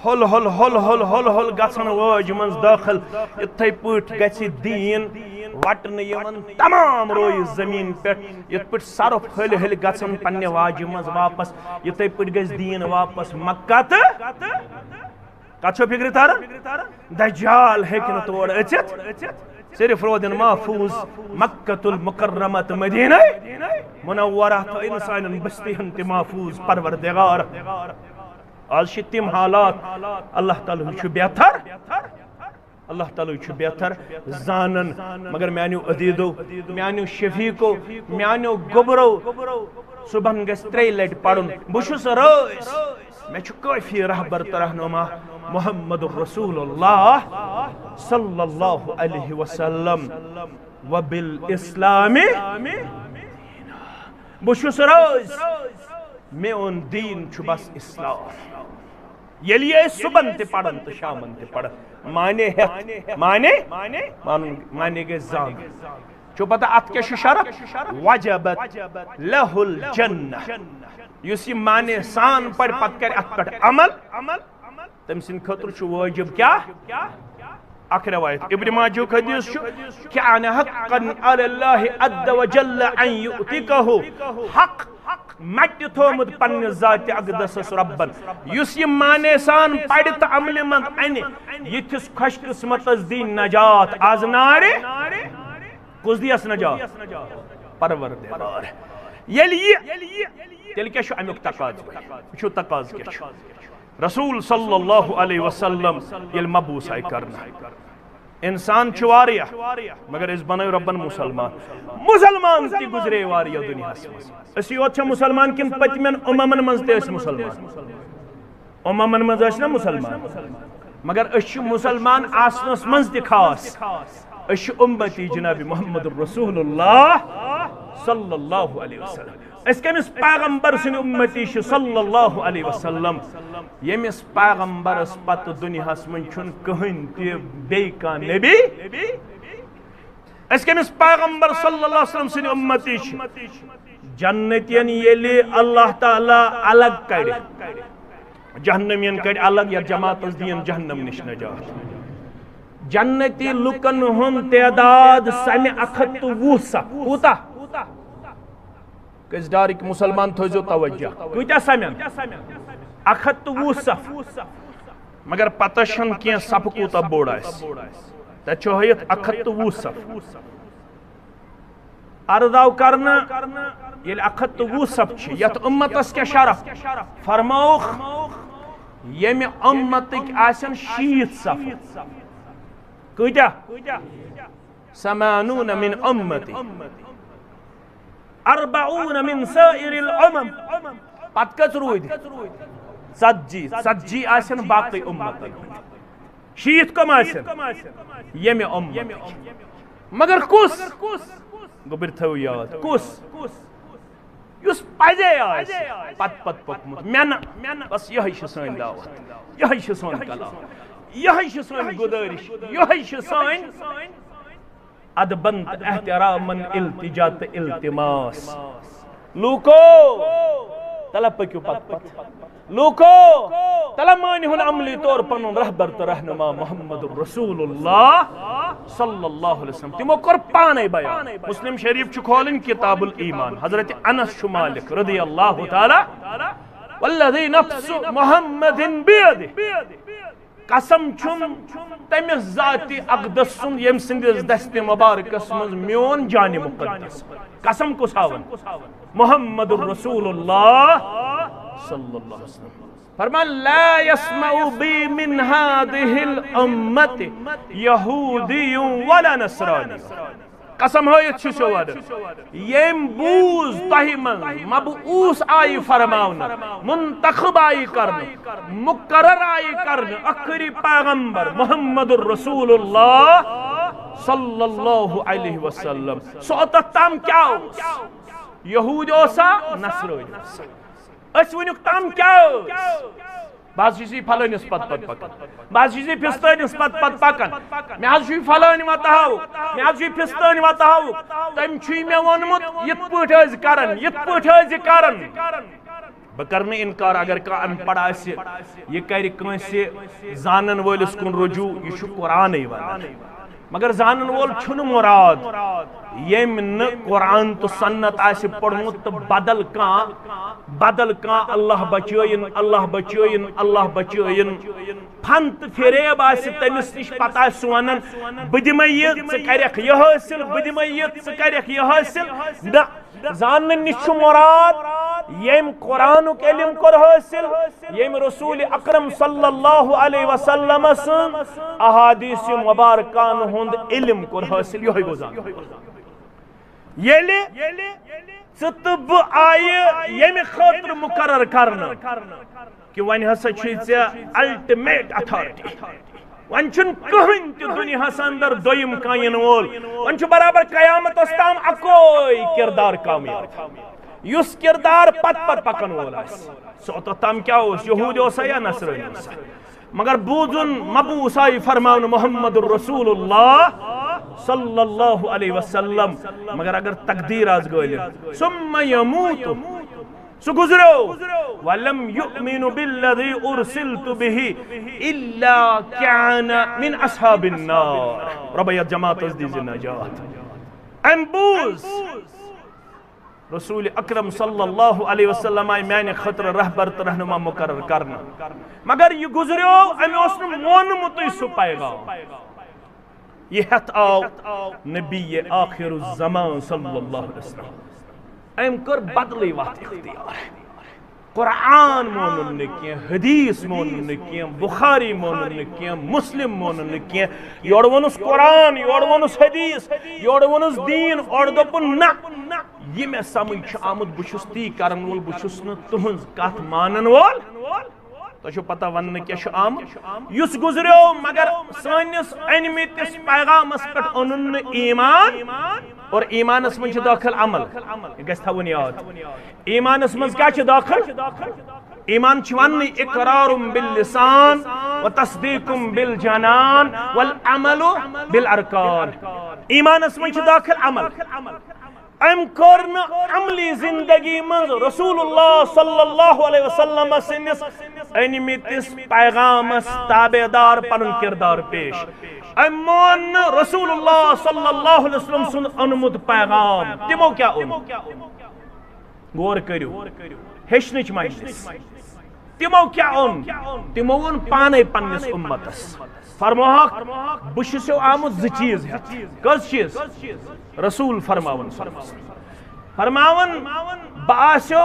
S1: ہل ہل ہل ہل ہل ہل گسن واج منز داخل اتھے پٹ گسی دین وٹن یمن تمام روی زمین پٹ یت پٹ صرف ہل ہل گسن پنہ واج منز واپس اتھے پٹ گس دین واپس مکہ کچھو فکر تارا دجال ہیکن توڑ اچت صرف رودن محفوظ مکہ المکرمت مدینہ منورہ تو انسان بستی ہنتی محفوظ پروردگار آج چھ تم حالات اللہ تعالیٰ چھو بہتر اللہ تعالیٰ چھو بہتر زانن مگر میانیو عدیدو میانیو شفیقو میانیو گبرو صبح گس 3 لٹ پڑھن بشس رئیس میں چھو کافی رہبر رہنما محمد رسول اللہ صلی اللہ علیہ وسلم وبالاسلام بشس رئیس میں ان دین چھو بس اسلام یلی صبح تے پڑھن تو شامن تے پڑھن مانے گے زان چھو پتہ ات کے شرط وجبت لہ الجنہ یسی مانے سان پڑھ پت کر ات پڑھ عمل تم سن خطر چھو واجب کیا اخر روایت ابن ماجہ حدیث چھو کان حقا علی اللہ عز وجل ان یؤتیکہ حق مٹ تھومت پنہ ذات اقدس ربن یس یہ مانے سان پڑت عمل من ان یتھس خوش قسمت دین نجات آز نارے کس دیس نجات پروردگار تیل کیا شو امیک تقاض چھو تقاض کیا چھو رسول صلی اللہ علیہ وسلم یل مبوس آئی کرنا انسان چواریا مگر اس بنائی ربن مسلمان تی گزرے واریا دنیا اسی اوچھا مسلمان کن پتمین اممن منزتے اس مسلمان اممن منز اشنا مسلمان مگر اش مسلمان آسنس منزتے خاص اش امتی جناب محمد رسول اللہ صلی اللہ علیہ وسلم اس کے مس پیغمبر سن امتی صلی اللہ علیہ وسلم یمس پیغمبر اس پت دنیا من چھن کہن تی بی کا نبی اس کے مس پیغمبر صلی اللہ علیہ وسلم سن امتی جنتین یلی اللہ تعالی الگ کرے جہنمین کرے الگ یا جماعت از دین جہنم نش نجات جنتی لکن ہن تعداد سمی 120 کوتا کس ڈارک مسلمان تھوزو توجہ کوتا سمین 120 مگر پتشن کیا سب کوتا بوڑا ہے تا چوہیت 120 عرض آو کرنا یل 120 صف چھ یت امتس کیا شرف فرموخ یم امتک آسن 60 صف کجا 80 من امتی 40 من سائر الامم پت کس روید 70 آسن باقی امت 60 کم آسن یم امت مگر کس گوبر تھو یاد کس یس پزے آس پت پکمت مین بس یہ سن دعوت یہ سون کلام یہ سون گزارش یہ سن ادبنت احتراما التجا تو التماس لوکو تلا پکیو پت لوکو تلا مانی ہن عملی طور پن رہبر تو رہنما محمد رسول اللہ صلی اللہ علیہ وسلم تمو کر پانے بیان مسلم شریف چھ کھولن کتاب الایمان حضرت انس چھ مالک رضی اللہ تعالی والذی نفس محمد بیدہ قسم چھم تمس ذاتی اقدس سن یم سندس دست مبارکس من میون جان مقدس قسم کس ہاون محمد الرسول اللہ صلی اللہ علیہ وسلم فرمان لا يسمع بی من هذه الامت یہودی ولا نصرانی قسم ہوئیت چھو وعدہ یم بوز تہمن مبعوث آئی فرماؤنا منتخب آئی کرنا مقرر آئی کرنا اکھری پیغمبر محمد الرسول اللہ صلی اللہ علیہ وسلم سوتت تام کیا ہو یہود اوسا نصر اوسا اس ونیک تام کیا ہو بعض چیزی فلانس پت پکن بعض چیزی پستانس پت پکن میں آج چھوئی فلانی واتاو میں آج چھوئی پستانی واتاو تم چھوئی میں ونمت یت پوٹ حض کرن یت پوٹ حض کرن بکرنے انکار اگر کا ان پڑھا سے یہ کہہ کہیں سے زانن والس کن رجوع یہ چھو قرآن ہی والا مگر زانن وول چھن مراد یم نہ قرآن تو سنت آسی پڑھمت تو بدل کان اللہ بچوین اللہ بچوین اللہ بچوین پھنت فریب آسی تمس نش پتہ سونن بدمید سکرک یہ حاصل بدمید سکرک یہ حاصل نہ زانن نش مراد یم قرآن علم کر حاصل یم رسول اکرم صلی اللہ علیہ وسلم سن احادیث مبارکان ہند علم کر حاصل یہ گو زان یلی ستب آئی یم خاطر مقرر کرنا کہ ون ہسا چھ الٹیمیٹ اتھارٹی ون چھن کہن تہ دنیا اندر دویم کائن وول ون چھ برابر قیامت استام اکوئی کردار کامیاب یس کردار پت پکن وول آس سو تام کیا اس یہود اوسا یا نصرانی اوسا مگر بوزن مبعوث آئی فرمان محمد الرسول اللہ صلی اللہ علیہ وسلم مگر اگر تقدیر آز گوئلن ثم یموت سو گزرو ولم یؤمن بالذی ارسلت به الا کان من اصحاب النار ربیت جماعت ازدیز نجات امبوز رسول اکرم صلی اللہ علیہ وسلم آئی میں نے خطر رہبر رہنما مقرر کرنا مگر یہ گزریو امی اس نے مونمتی سو پائے گا یہ ہت آو نبی آخر الزمان صلی اللہ علیہ وسلم ایم کر بدلی وقت اختیار ہے قرآن مونن نکیں حدیث مونن نکیں بخاری مونن نکیں مسلم مونن نکیں یوڑ ونس قرآن یوڑ ونس حدیث یوڑ ونس دین اور دپن نا یہ میں سمجھ آمد بچھس تی کرن وول بچھس نا تہنز کات مانن وول تو چھو پتہ ونن کیا چھو آمد یس گزریو مگر سانس انمیتس پیغام اس پٹ انن ایمان اور ایمان اس من چھ داخل عمل یہ گھس تھاون یاد ایمان اس من کیا چھ داخل ایمان چھ ون اقرار باللسان و تصدیق بالجنان والعمل بالارکان ایمان اس من چھ داخل عمل ام کرن عملی زندگی من رسول اللہ صلی اللہ علیہ وسلم سنس انمیتس پیغام اس تابعدار پنن کردار پیش ام مون رسول اللہ صلی اللہ علیہ وسلم سن انمود پیغام تمو کیا غور کریو ہشنچ مجلس تمو کیا تمو پانے پنس امتس فرموہاک بشسو آمد زی چیز ہے کس چیز رسول فرماون فرماون بآسو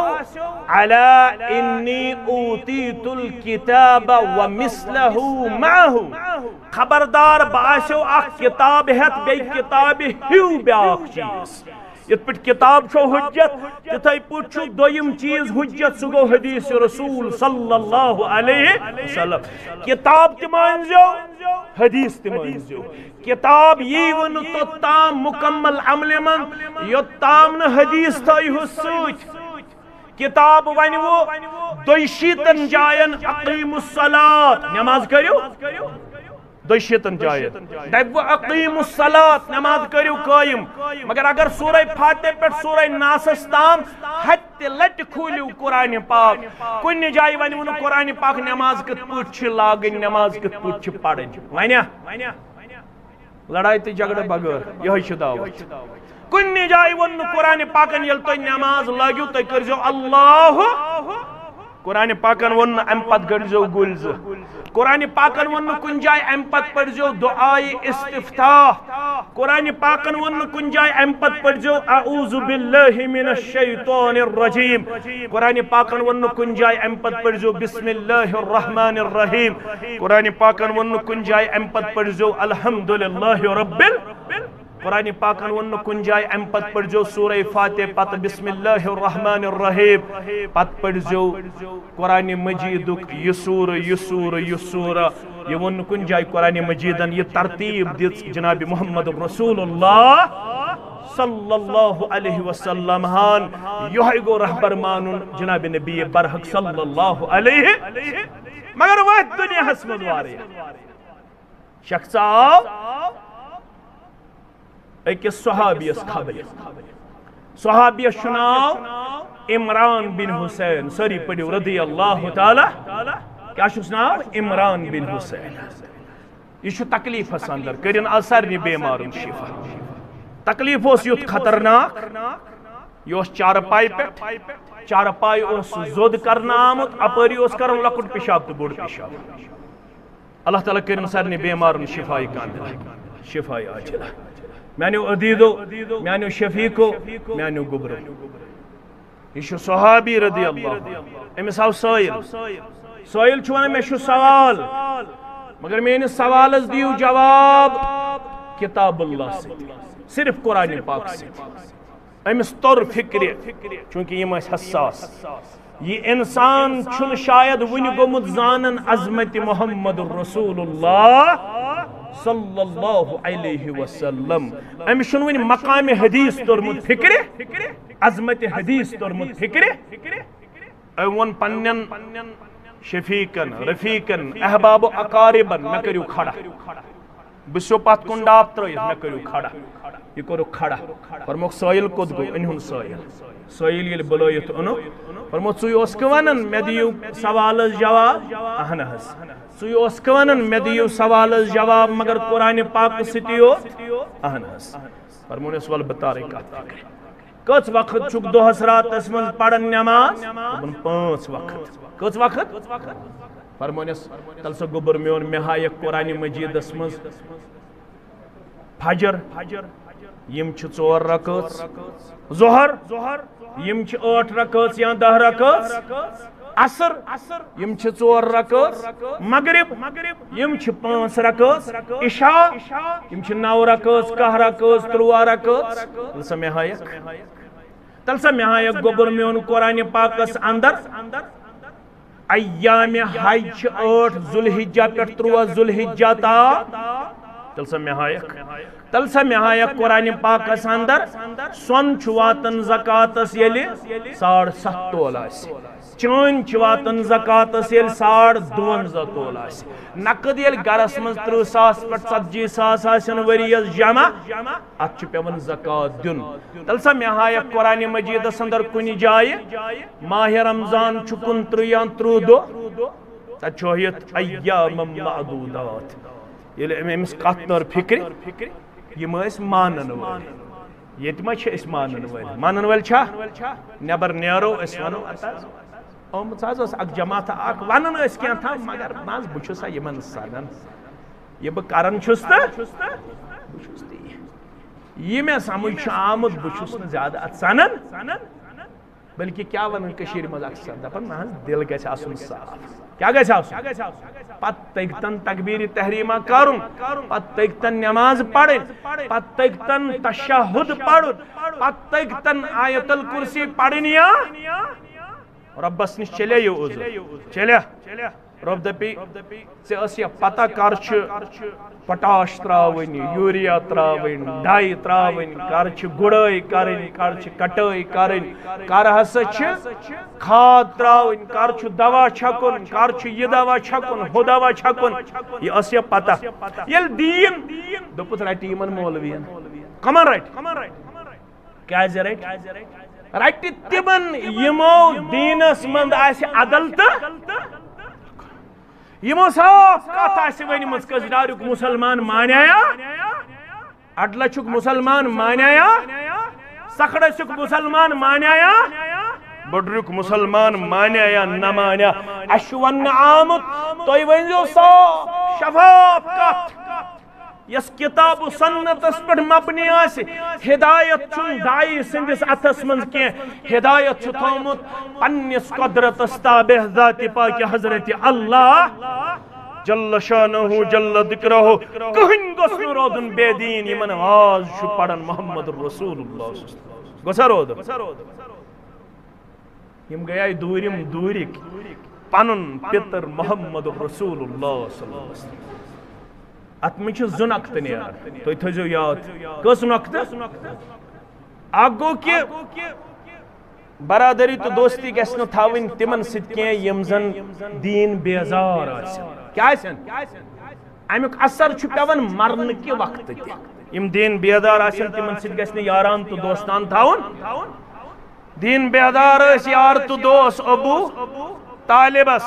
S1: علا انی اوتیت الکتاب ومثلہ معہ خبردار بآسو اخ کتاب ہت بی کتاب ہیو بیاک چیز یت پٹ کتاب چھو حجت تتھائی پٹ چھو دویم چیز حجت سگو حدیث رسول صلی اللہ علیہ وسلم کتاب تمانزو حدیث تمانزو کتاب یہ ون تو تام مکمل عمل من یت تام نہ حدیث تھائی حسوچ کتاب ونیو دوشیتن جائن اقیم الصلاة نماز کریو دوشیتن جائن دبو اقیم الصلاة نماز کریو قائم مگر اگر سورہ فاتح پر سورہ ناسستان حت لٹ کھولیو قرآن پاک کن جائی ونیو قرآن پاک نماز کت پوچھ لاگن نماز کت پوچھ پڑھن ونیا لڑائی تی جگڑ بغیر یہ شداوت کن جائی ون قرآن پاکن یل تو نماز لاگیو تو کرزو اللہ قرآن پاکن ون امپت گرزو گلز قرآن پاکن ون کن جائے امپت پڑزو دعائی استفتاح قرآن پاکن ون کن جائے امپت پڑزو اعوذ باللہ من الشیطان الرجیم قرآن پاکن ون کن جائے امپت پڑزو بسم اللہ الرحمن الرحیم قرآن پاکن ون کن جائے امپت پڑزو الحمدللہ رب قرآن پاکن ون کن جائے امپت پڑھو سورہ فاتح پت بسم اللہ الرحمن الرحیم پت پڑھو قرآن مجید یسور یسور یسور یہ ون کن جائے قرآن مجیدن یہ ترتیب دیت جناب محمد رسول اللہ صلی اللہ علیہ وسلم ہان یہ گو رہبر مانن جناب نبی برحق صلی اللہ علیہ مگر وہ دنیا حسمد واری شخص آو ایک صحابی اس خبر صحابی شناو عمران بن حسین سری پڑھو رضی اللہ تعالی کیا شو ناو عمران بن حسین یہ شو تکلیف اس اندر کرن اثر نی بیمارن شفا تکلیف اس یوت خطرناک یہ اس چارپائی پہ چارپائی اس زود کرنا آمد اپری اس کرن لکٹ پیشاب تو بوڑ پیشاب اللہ تعالیٰ کرن سر نی بیمارن شفائی کاندل شفائی آجلہ میانو عدیدو میانو شفیقو میانو گبرو یہ شو صحابی رضی اللہ امس آو سائل چھوانا میں شو سوال مگر میں نے سوال از دیو جواب کتاب اللہ سے صرف قرآن پاک سے امس طور فکر چونکہ یہ میں حساس یہ انسان چھن شاید ونی گمت زانن عظمت محمد رسول اللہ صلی اللہ علیہ وسلم ام شنوین مقام حدیث ترمت فکر عظمت حدیث ترمت فکر ایون پنن شفیقن رفیقن احباب و اقاربن میں کریو کھڑا بسو پات کن ڈاپ ترائیت میں کریو کھڑا یہ کرو کھڑا فرموک سائل کد گو انہون سائل یہ بلویت انو فرموک سوی اسکوانن میں دیو سوال جواب اہنہس سوی اسکوانن میں دیو سوال جواب مگر قرآن پاک ستیو اہنہس فرمون اس وال بتا رہے کہتے کچھ وقت چک دو حسرات اسمن پڑھن نماز 5 وقت کچھ وقت فرمون اس تلسا گبر میون مہایک قرآن مجید اسمن فجر یم چھ 4 رکعت ظہر یم چھ 8 رکعت یا 10 رکعت عصر یم چھ 4 رکعت مغرب یم چھ 5 رکعت عشاء یم چھ 9 رکعت 10 رکعت 13 رکعت تلسا مہایک گبر میون قرآن پاکس اندر ایام حج 8 ذوالحجہ پہ 13 ذوالحجہ تا تلسا مہایک قرآن پاک اس اندر سون چھواتن زکاة یلی 7.5 تولہ سی چون چھواتن زکاة یلی 52 تولہ سی نقد یلی گرس من 30,000 پٹ 40,000 آسن وریز جمع ات چھ پیون زکاة دن تلسا مہایک قرآن مجید اس اندر کنی جائے ماہ رمضان چھ 29 یا 30 دو تچوہیت ایام معدودات یہ امس قطر فکر یہ مس مانن ول یہ ما چھ اس مانن ول چھا نبر نیرو اس ونو آمت اک جماعت اک ونن اس کیا تھا مگر ناز بچھسا یمن سنن یہ بہ کران چھس نا یہ میں سمجھ آمد بچھس نا زیادہ ات سنن بلکہ کیا ونن کشیر مز اکثر دپن نا دل گژھِ آسُن صاف کیا گژھِ آسُن پت تگتن تکبیر تحریمہ کرن پت تگتن نماز پڑھن پت تگتن تشہد پڑھن پت تگتن آیت الکرسی پڑھن یا ربس نش چلے یہ عذر چلے رب دپی ژے ٲس یا پتہ کر چھ پٹاش تراوٕنۍ یوٗریا تراوٕنۍ ڈائی تراوٕنۍ کر چھ گُڑٲے کرٕنۍ کر چھ کٹٲے کرٕنۍ کر ہسا چھ کھاد تراوٕنۍ کر چھ دوا چھکُن کر چھ یہ دوا چھکُن ہُہ دوا چھکُن یہ ٲس یا پتہ ییٚلہِ دیٖن دوٚپُس رٹہِ یِمن مولوِین کمن رٹہِ کیازِ رٹہِ تِمن یِمو دیٖنس منٛز آسہِ عدل تہٕ یمو صاف کت آسہِ ؤنمٕژ کٔژڈاریُک مسلمان مانیایا اڈلچُک مسلمان مانیایا سکھڑسُک مسلمان مانیایا بڈریُک مسلمان مانیایا نہ مانیا اَسہِ چھُ وننہٕ آمُت تُہۍ ؤنزیو صاف شفاف کتھ یس کتاب و سنتس پہ مبنی آسہِ ہدایت چھُنہٕ دائی سندس اتھس منٛز کینٛہہ ہدایت چھُ تھومُت پننس قدرتس تابع ذات پاک حضرت اللہ جل شانہ جل ذکرہ کٕہٕنۍ گوٚژھ نہٕ روزُن بے دین یمن آواز چھُ پران محمد رسول اللہ گوٚژھا روزُن یم گٔیے دوٗرِم دوٗرِکۍ پنُن پِتر محمد رسول اللہ صلی اللہ علیہ وسلم ات میں زٕ نقطہٕ نیران تُہۍ تھٲیزیو یاد کٔژ نقطہٕ اکھ گوٚو کہ برادری تو دوستی گژھِ نہٕ تھاوٕنۍ تِمن سۭتۍ کینٛہہ یِم زن دیٖن بیزار آسن کیٛاہ آسن امیُک اثر چھُ پیوان مرنہٕ کہِ وقتہٕ تہِ یِم دیٖن بیدار آسن تِمن سۭتۍ گژھِ نہٕ یاران تہٕ دوستان تھاوُن دیٖن بیدار ٲسۍ یار تہٕ دوس ابو طالبس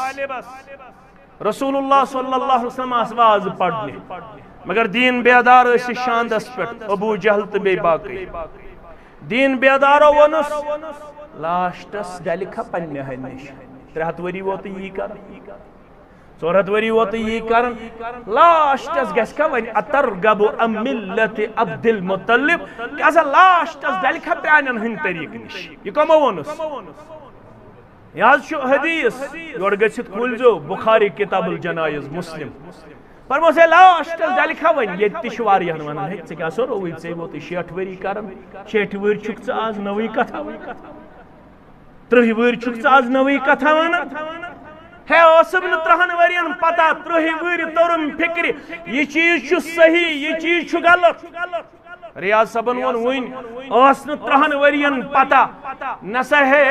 S1: رسول اللہ صلی اللہ علیہ وسلم آس واز پڑھنے مگر دین بیدار ٲسۍ شاندس پٮ۪ٹھ ابو جہل تہٕ بیٚیہِ باقٕے دین بیدارو ووٚنُس لاسٹس ڈلہِ کھا پننہِ ہنہِ نِش 3 ہتھ ؤری ووت یی کران 4 ہتھ ؤری ووت یی کران لاسٹس گژھِ کھا وۄنۍ اترغب ام ملت عبد المطلب کیٛاہ سا لاسٹس ڈلہِ کھا پرٛانٮ۪ن ہٕنٛدۍ طریٖقہٕ نِش یہِ کٔمو ووٚنُس یہ حدیث یور گژھِتھ کھوٗلزیو بخاری کتاب الجنائز مسلم فرموس ہے لاسٹس ڈلہِ کھا وۄنۍ ییٚتہِ تہِ چھُ واریاہن ونان ہے ژےٚ کیٛاہ سوروٕے ژےٚ ووتُے 60 ؤری کران 60 وٕہٕرۍ چھُکھ ژٕ آز نٔوٕے کتھا 30 وٕہٕرۍ چھُکھ ژٕ آز نٔوٕے کتھا ونان ہے اوسُم نہٕ 30 ؤرین پتہ 30 وٕہٕرۍ توٚرُم فکرِ یہ چیٖز چھُ صحیح یہ چیٖز چھُ غلط ریاض صٲبن ووٚن وُنۍ ٲس نہٕ 30 ؤرین پتہ نسا ہے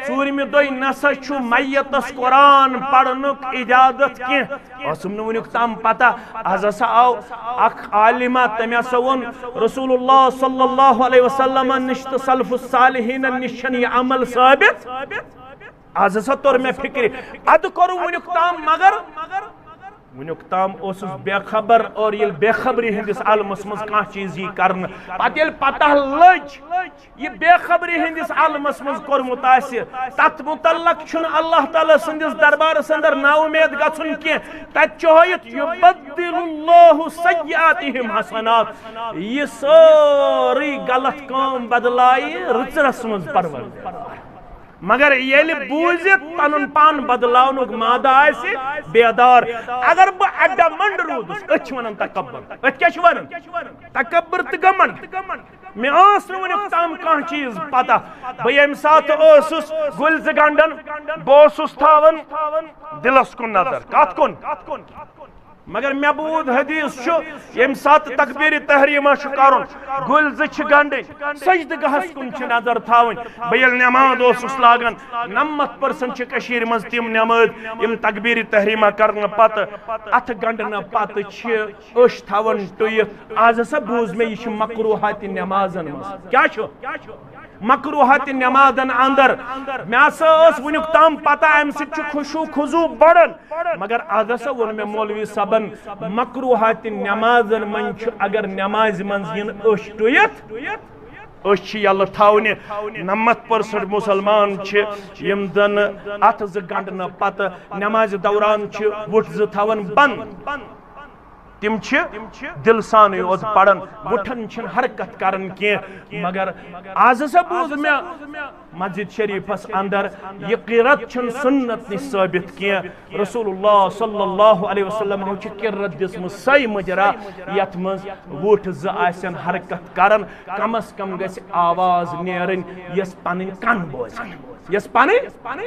S1: ژوٗرمہِ دۄہہِ نسا چھُ میتس قرآن پرنُک اجازت کینٛہہ ٲسُم نہٕ وُنیُک تام پتہ آز ہسا آو اکھ عالمہ تٔمۍ ہسا ووٚن رسول اللہ صلی اللہ علیہ وسلمن نش تہٕ سلف الصالحیٖنن نش چھنہٕ یہ عمل ثٲبت آز ہسا توٚر مےٚ فکرِ ادٕ کوٚرُم وُنیُک تام مگر ونیُک تام اوسُس بے خبر اور ییٚلہِ بے خبری ہندس عالمس منٛز کانٛہہ چیٖز یی کرنہٕ پتہٕ ییٚلہِ پتہ لٔج یہ بے خبری ہندس عالمس منٛز کوٚرمُت آسہِ تتھ متعلق چھُنہٕ اللہ تعالیٰ سٕنٛدِس دربارس اندر نا اُمید گژھُن کینٛہہ تتہِ چھُ ہٲیِتھ یُبدِلُ اللہُ سیئاتِہِم حسنات یہ سٲرٕے غلط کٲم بدلایہِ رٕژرس منٛز پروردگار مگر ییٚلہِ بوٗزِتھ پنُن پان بدلاونُک مادٕ آسہِ بیدار اگر بہٕ اڈمنڈ روٗدُس أتھۍ چھِ ونان تکبر أتھۍ کیٛاہ چھِ ونان تکبر تہٕ گمنڈ مےٚ ٲس نہٕ وُنیُک تام کانٛہہ چیٖز پتہ بہٕ ییٚمہِ ساتہٕ اوسُس گُلۍ 2 گنڈن بہٕ اوسُس تھاوان دلس کُن نظر کتھ کُن مگر مےٚ بوٗد حدیث چھُ ییٚمہِ ساتہٕ تکبیٖر تحریٖمہ چھُ کرُن گُلۍ 2 چھِ گنڈٕنۍ سجدٕ گاہس کُن چھِ نظر تھاوٕنۍ بہٕ ییٚلہِ نٮ۪ماز اوسُس لاگان 90% چھِ کٔشیٖرِ منٛز تِم نٮ۪ماز یِم تکبیٖر تحریٖمہ کرنہٕ پتہٕ اتھٕ گنڈنہٕ پتہٕ چھِ أچھ تھاوان ٹُیِتھ آز ہسا بوٗز مےٚ یہِ چھُ مکروٗہاتِ نٮ۪مازن منٛز کیٛاہ چھُ مکروٗہاتِ نٮ۪مازن اندر مےٚ ہسا ٲس وُنیُک تام پتہ امہِ سۭتۍ چھُ خوشوٗ خضوٗ بڑان مگر آز ہسا ووٚن مےٚ مولوی صٲبن مکروٗہاتِ نٮ۪مازن منٛز چھُ اگر نٮ۪مازِ منٛز یِن أچھ ٹُیِتھ أچھ چھِ یلہٕ تھاونہِ 90% مُسلمان چھِ یِم زن اتھٕ 2 گنڈنہٕ پتہٕ نٮ۪مازِ دوران چھِ وُٹھ 2 تھاوان بنٛد تم دل سان یوت پڑھن گٹھن چھن حرکت کرن کی مگر آز سا بوز میں مسجد شریفس اندر یہ قرت چھن سنت نش ثابت کی رسول اللہ صلی اللہ علیہ وسلم چھ قرت دسم سی مجرا یت مز ووٹ ز آسن حرکت کرن کم از کم گژھِ آواز نیرن یس پنن کن بوزن یس پنن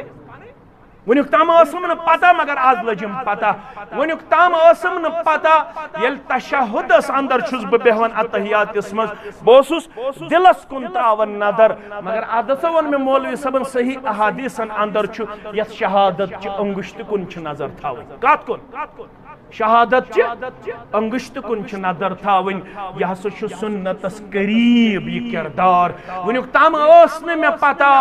S1: ونیک تام اسم نہ پتہ مگر آز لجم پتہ ونیک تام اسم نہ پتہ یل تشہد اس اندر چھس بہ بہون اتحیات اسمز بوسس دلس کن تراون نظر مگر عادت ون میں مولوی صاحبن صحیح احادیثن اندر چھ یت شہادت چھ انگشت کن چھ نظر تھاون کات کن شہادت چھ انگشت کن چھ نظر تھاون یہ ہسا چھ سنتس قریب یہ کردار ونیک تام اس نے میں پتہ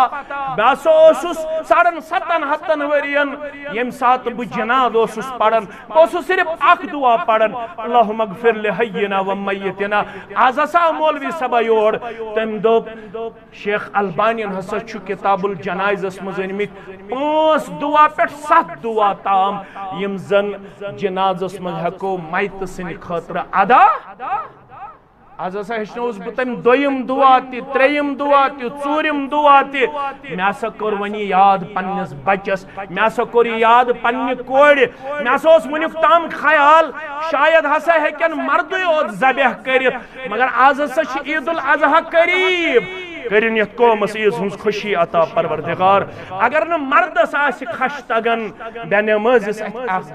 S1: باسو اوسس 7.5 ورین یم سات بہ جناد اوسس پڑھن اوسس صرف اک دعا پڑھن اللہم اغفر لحینا و میتنا آز ہسا مولوی صاحب یور تم دوپ شیخ البانی ہسا چھ کتاب الجنائز اس مز انمت 5 دعا پہ 7 دعا تام یم زن جناز اس مز ہکو میت سن خاطر ادا آز ہسا ہچنوس بہ تم دویم دعا تی تریم دعا تی ژورم دعا تی مے ہسا کور ونی یاد پننس بچس مے ہسا کور یاد پننہ کور مے ہسا اوس ونیک تام خیال شاید ہسا ہیکن مردے اوت ذبح کرت مگر آز ہسا چھ عید الاضحیٰ قریب کرن یت قومس عیز ہنز خوشی عطا پروردگار اگر نہ مردس آس خش تگن بے نمازس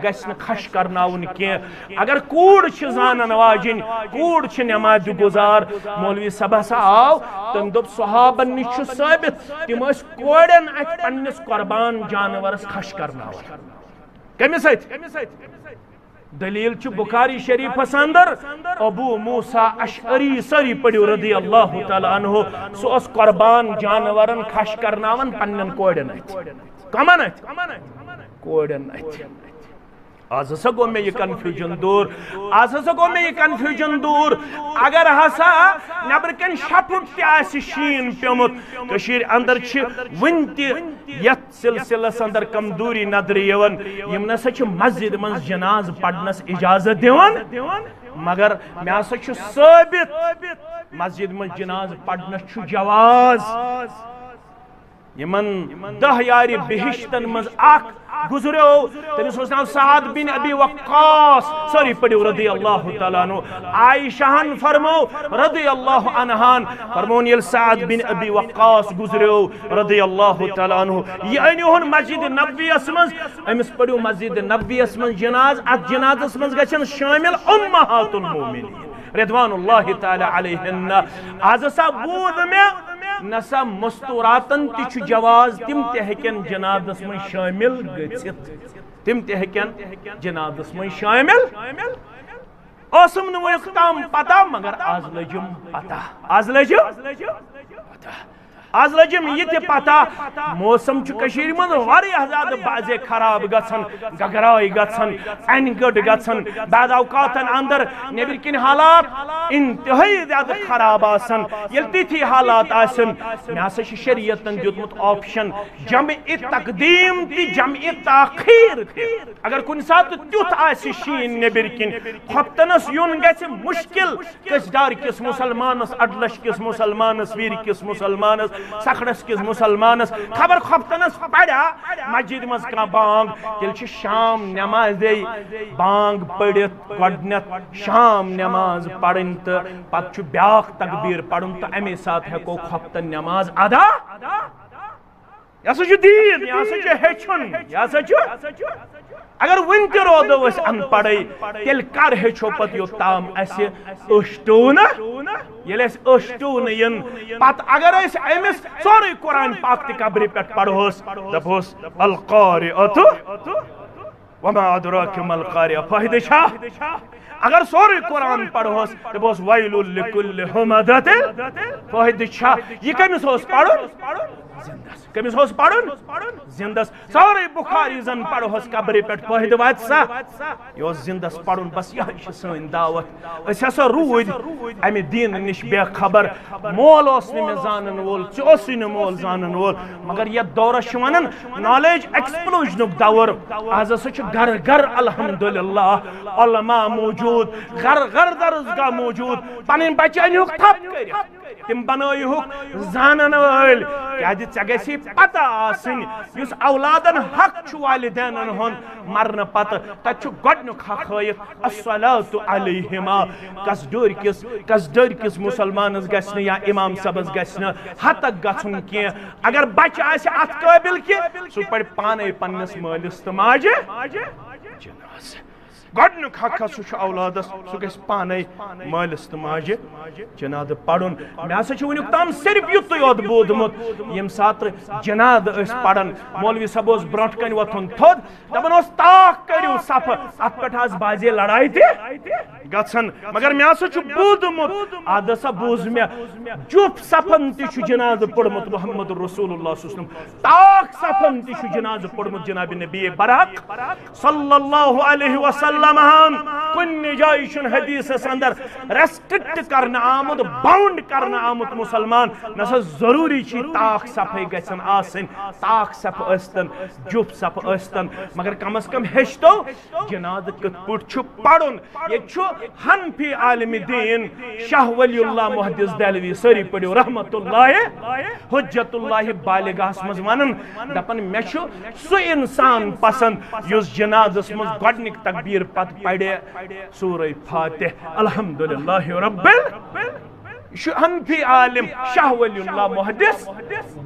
S1: گژھِ نہٕ خش کرناون کی اگر کوڑ چھ زانن واجن کوڑ چھ نماز گزار مولوی صاحب ہسا آو تم دوپ صحابن نش چھ ثابت تم اس کوڑن ات پننس قربان جانورس خش کرناون کمس ات دلیل چھ بخاری شریفس اندر ابو موسیٰ اشعری سری پڑھو رضی اللہ تعالی عنہ سو اس قربان جانورن خش کرناون پنن کوڑن ات کمن ات کوڑن ات آز ہسا گو میں یہ کنفیوژن دور آز ہسا گو میں یہ کنفیوژن دور اگر ہسا نبر کن شپٹ تی آسی شین پیومت کشیر اندر چھ ون تی یت سلسلس اندر کمزوری نظر یون یم نسا چھ مسجد من جناز پڑھنس اجازت دیون مگر میں ہسا چھ ثابت مسجد من جناز پڑھنس چھ جواز یمن 10 یاری بہشتن مز اخ گزرو تمس نام سعد بن ابی وقاص سوری پڑھو رضی اللہ تعالیٰ عنہ عائشہ فرمو رضی اللہ عنہان فرمون یل سعد بن ابی وقاص گزرو رضی اللہ تعالیٰ عنہ یہ انہون مسجد نبوی اسمز امس پڑھو مسجد نبوی اسمز جناز ات جناز اسمز گچن شامل امہات المومنین رضوان اللہ تعالی علیہن آز سا بود میں نسا مستوراتن تچ جواز تم تہکن جنازس من شامل گچھت تم تہکن جنازس من شامل اسم نو اختام پتہ مگر آز لجم پتہ آز لجم پتہ آز لجم یہ تے پتہ موسم چھ کشیر من واریاہ زیادہ بازے خراب گژھن گگرائی گژھن انگڑ گژھن بعد اوقاتن اندر نیبر کن حالات انتہائی زیادہ خراب آسن یل تیتھی حالات آسن میں ہسا چھ شریعتن دیتمت آپشن جمع تقدیم تی جمع تاخیر اگر کن سات تیوت آسی شین نیبر کن خفتنس یون گژھِ مشکل کسدار کس مسلمانس اڈلش کس مسلمانس ویر کس مسلمانس سکھڑس کس مسلمانس خبر خفتنس پڑا مسجد مز کان بانگ تیل چھ شام نماز دے بانگ پڑت گڈنت شام نماز پڑھن تو پتہ چھ بیاکھ تکبیر پڑھن تو امی ساتھ ہیکو خفتن نماز ادا یہ سا چھ دین یہ سا چھ ہیچن یہ سا چھ اگر ون تہ رودو اس ان پڑھائی تیل کر ہیچو پت یوتام اسی اشتون یل اس اشتون ین پت اگر اس امس سوری قرآن پاک تی قبری پیٹ پڑھوس دپوس القارئۃ وما ادراک ما القارئۃ فائدہ چھا اگر سوری قرآن پڑھوس دپوس ویل لکل ہمزۃ فائدہ چھا یہ کمس اوس پڑھن زندس کمس ہوس پڑھن زندس سارے بخاری زن پڑھوس قبر پہ پہد وات سا یہ زندس پڑھن بس یہ سن دعوت اس ہسا رود امہ دین نش بے خبر مول اس نہ زانن وول چوسی نہ مول زانن وول مگر یہ دور چھ ونن نالج ایکسپلوژن دور آز ہسا چھ گھر گھر الحمدللہ علماء موجود گھر گھر درسگاہ موجود پنن بچہ انیوک تھپ کر تم بنائیوک زانن ول کیازِ ژےٚ گژھی پتہ آسٕنۍ یُس اولادن حق چھُ والدینن ہُنٛد مرنہٕ پتہٕ تتہِ چھُ گۄڈنیُک حق ہٲیِتھ الصلاۃ علیہما کس ڈٔرۍ کِس مُسلمانس گژھِ نہٕ یا امام صٲبس گژھِ نہٕ ہتک گژھُن کینٛہہ اگر بچہ آسہِ اتھ قٲبل کہِ سُہ پرِ پانے پننس مٲلِس تہٕ ماجہِ جنازٕ گۄڈنیُک حق ہسا چھُ اولادس سُہ گژھِ پانے مٲلِس تہٕ ماجہِ جنازٕ پرُن مےٚ ہسا چھُ وٕنیُک تام صرف یُتُے یوت بوٗزمُت ییٚمہِ ساتہٕ جنازٕ ٲسۍ پران مولوی صٲب اوس برونٛٹھ کَنہِ وۄتھُن تھوٚد دپان اوس طاق کٔرِو صفہٕ اتھ پٮ۪ٹھ آسہٕ بازے لڑایہِ تہِ گژھان مگر مےٚ ہسا چھُ بوٗزمُت ادٕ ہسا بوٗز مےٚ جُف صفن تہِ چھُ جنازٕ پوٚرمُت محمد رسول اللہ صلی اللہ علیہ وسلم طاق صفن تہِ چھُ جنازٕ پوٚرمُت جناب نبی برحق صلی اللہ علیہ وسلم کُنہِ جایہِ چھُنہٕ حدیثس اندر ریسٹرکٹ کرنہٕ آمُت باؤنڈ کرنہٕ آمُت مسلمان نسا ضروری چھ طاق صفے گژھن آسٕنۍ طاق صفہٕ ٲسۍتن جُف صفہٕ ٲسۍتن مگر کم از کم ہیٚچھتو جنازٕ کِتھ پٲٹھۍ چھُ پرُن ییٚتہِ چھُ حنفی عالم دین شاہ ولی اللہ محدث دہلوی سٲری پٔرِو رحمت اللہ حجت اللہ بالغاہس منٛز ونان دپان مےٚ چھُ سُہ انسان پسند یُس جنازس منٛز گۄڈنِک تکبیر پتہٕ پرِ سورہ فاتح الحمدللہ رب حنفی عالم شاہ ولی اللہ محدث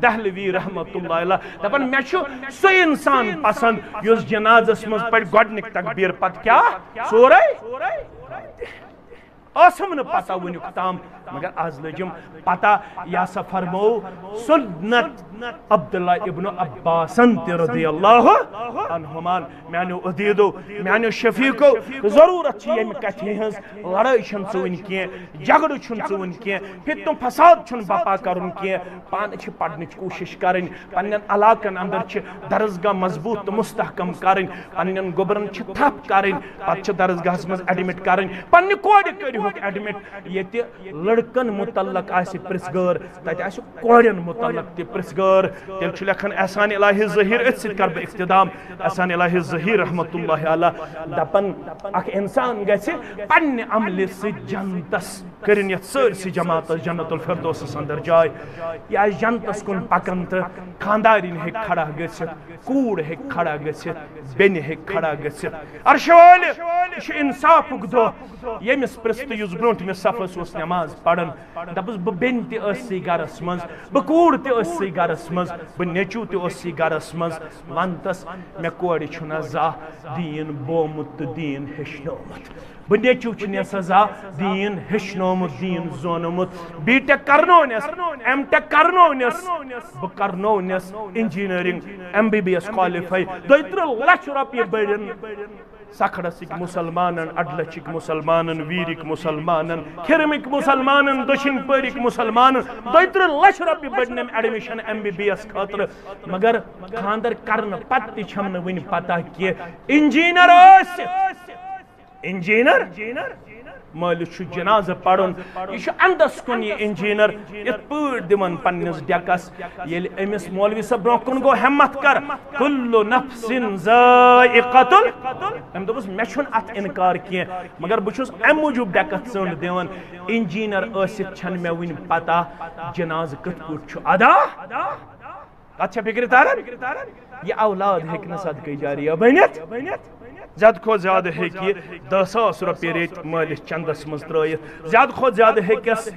S1: دہلوی رحمت اللہ علیہ دپان مےٚ چھُ سُہ انسان پسند یُس جنازس منٛز پرِ گۄڈنِک تکبیر پتہٕ کیاہ سورہ ٲسٕم نہٕ پتہ وٕنیُک تام مگر آز لٔجِم پتہ یہ ہسا فرمو سنت عبداللہ ابن عباسن تہِ رضی اللہ عنہمان میانیو عدیدو میانیو شفیقو ضرورت چھ ییٚمہِ کتھِ ہٕنٛز لڑٲے چھنہٕ ژٕ وٕنہِ کینٛہہ جگڑٕ چھُنہٕ ژٕ وٕنہِ کینٛہہ فتنہٕ فساد چھُنہٕ بپا کرُن کینٛہہ پانہٕ چھِ پرنٕچ کوٗشش کرٕنۍ پننٮ۪ن علاقن اندر چھِ درسگاہ مضبوط تہٕ مستحکم کرٕنۍ پننٮ۪ن گوٚبرن چھِ تھپ کرٕنۍ پتہٕ چھِ درسگاہس منٛز ایڈمٹ کرٕنۍ پننہِ کورِ کٔرۍہوکھ ایڈمٹ ییٚتہِ لڑکن متعلق آسہِ پرژھگٲر تتہِ آسہِ کورٮ۪ن متعلق تہِ پرژھگٲر تیٚلہِ چھُ لیکھان احسان الہی ظہیر أتھۍ سۭتۍ کرٕ بہٕ اختتام احسان الہی ظہیر رحمت اللہ علیہ دپان اکھ انسان گژھِ پننہِ عملہِ سۭتۍ جنتس کٔرِنۍ یتھ سٲرسٕے جماعتس جنت الفردوسس اندر جاے یہِ آسہِ جنتس کُن پکان تہٕ خاندارِنۍ ہیٚکہِ کھڑا گٔژھِتھ کوٗر ہیٚکہِ کھڑا گٔژھِتھ بیٚنہِ ہیٚکہِ کھڑا گٔژھِتھ عرشہٕ وٲلہِ یہِ چھُ انصافُک دۄہ ییٚمِس پرژھ یُس برونٛٹھمِس صفس اوس نٮ۪ماز پران دپس بہٕ بیٚنہِ تہِ ٲسٕے گرس منٛز بہٕ کوٗر تہِ ٲسٕے گرس منٛز بہٕ نیٚچوٗ تہِ اوسٕے گرس منٛز ونتس مےٚ کورِ چھُنہ زانٛہہ دیٖن بومُت تہٕ دیٖن ہیٚچھنومُت بہٕ نیٚچوٗ چھُنہِ زانٛہہ دیٖن ہیٚچھنومُت دیٖن زونمُت بی ٹیک کرنونس ایم ٹیک کرنونس بہٕ کرنونس انجینئرنگ MBBS کالِفاے 32 لچھ رۄپیہِ بٔرِن سکھڑسٕکۍ مُسلمانن اڈلچھٕکۍ مُسلمانن ویٖرِکۍ مُسلمانن کھِرمٕکۍ مُسلمانن دٔچھِنۍ پٲرِکۍ مُسلمانن 32 لچھ رۄپیہِ بٔرِن أمۍ ایڈمِشن MBBS خٲطرٕ مگر خاندر کرنہٕ پتہٕ تہِ چھم نہٕ وٕنہِ پتہ کینٛہہ انجینئر ٲسِتھ انجینئر مٲلِس چھُ جنازٕ پرُن یہِ چھُ اندس کُن یہِ انجینئر یِتھ پٲٹھۍ دِوان پننِس ڈیکس ییٚلہِ أمِس مولوی صٲب برونٛہہ کُن گوٚو ہٮ۪مت کر کُلُّ نفسٍ ذائقۃ أمۍ دوٚپُس مےٚ چھُنہٕ اتھ انکار کینٛہہ مگر بہٕ چھُس امہِ موٗجوٗب ڈیکس ژٔنٛڈ دِوان انجینئر ٲسِتھ چھنہٕ مےٚ وٕنہِ پتہ جنازٕ کِتھ پٲٹھۍ چھُ ادا کتھ چھےٚ فکرِ تران یہِ اولاد ہیٚکہِ نہٕ صدقے جاریہ بٔنِتھ زیادٕ کھۄتہٕ زیادٕ ہیٚکہِ یہِ 10,000 رۄپیہِ رٮ۪تۍ مٲلِس چندس منٛز ترٲیِتھ زیادٕ کھۄتہٕ زیادٕ ہیٚکٮ۪س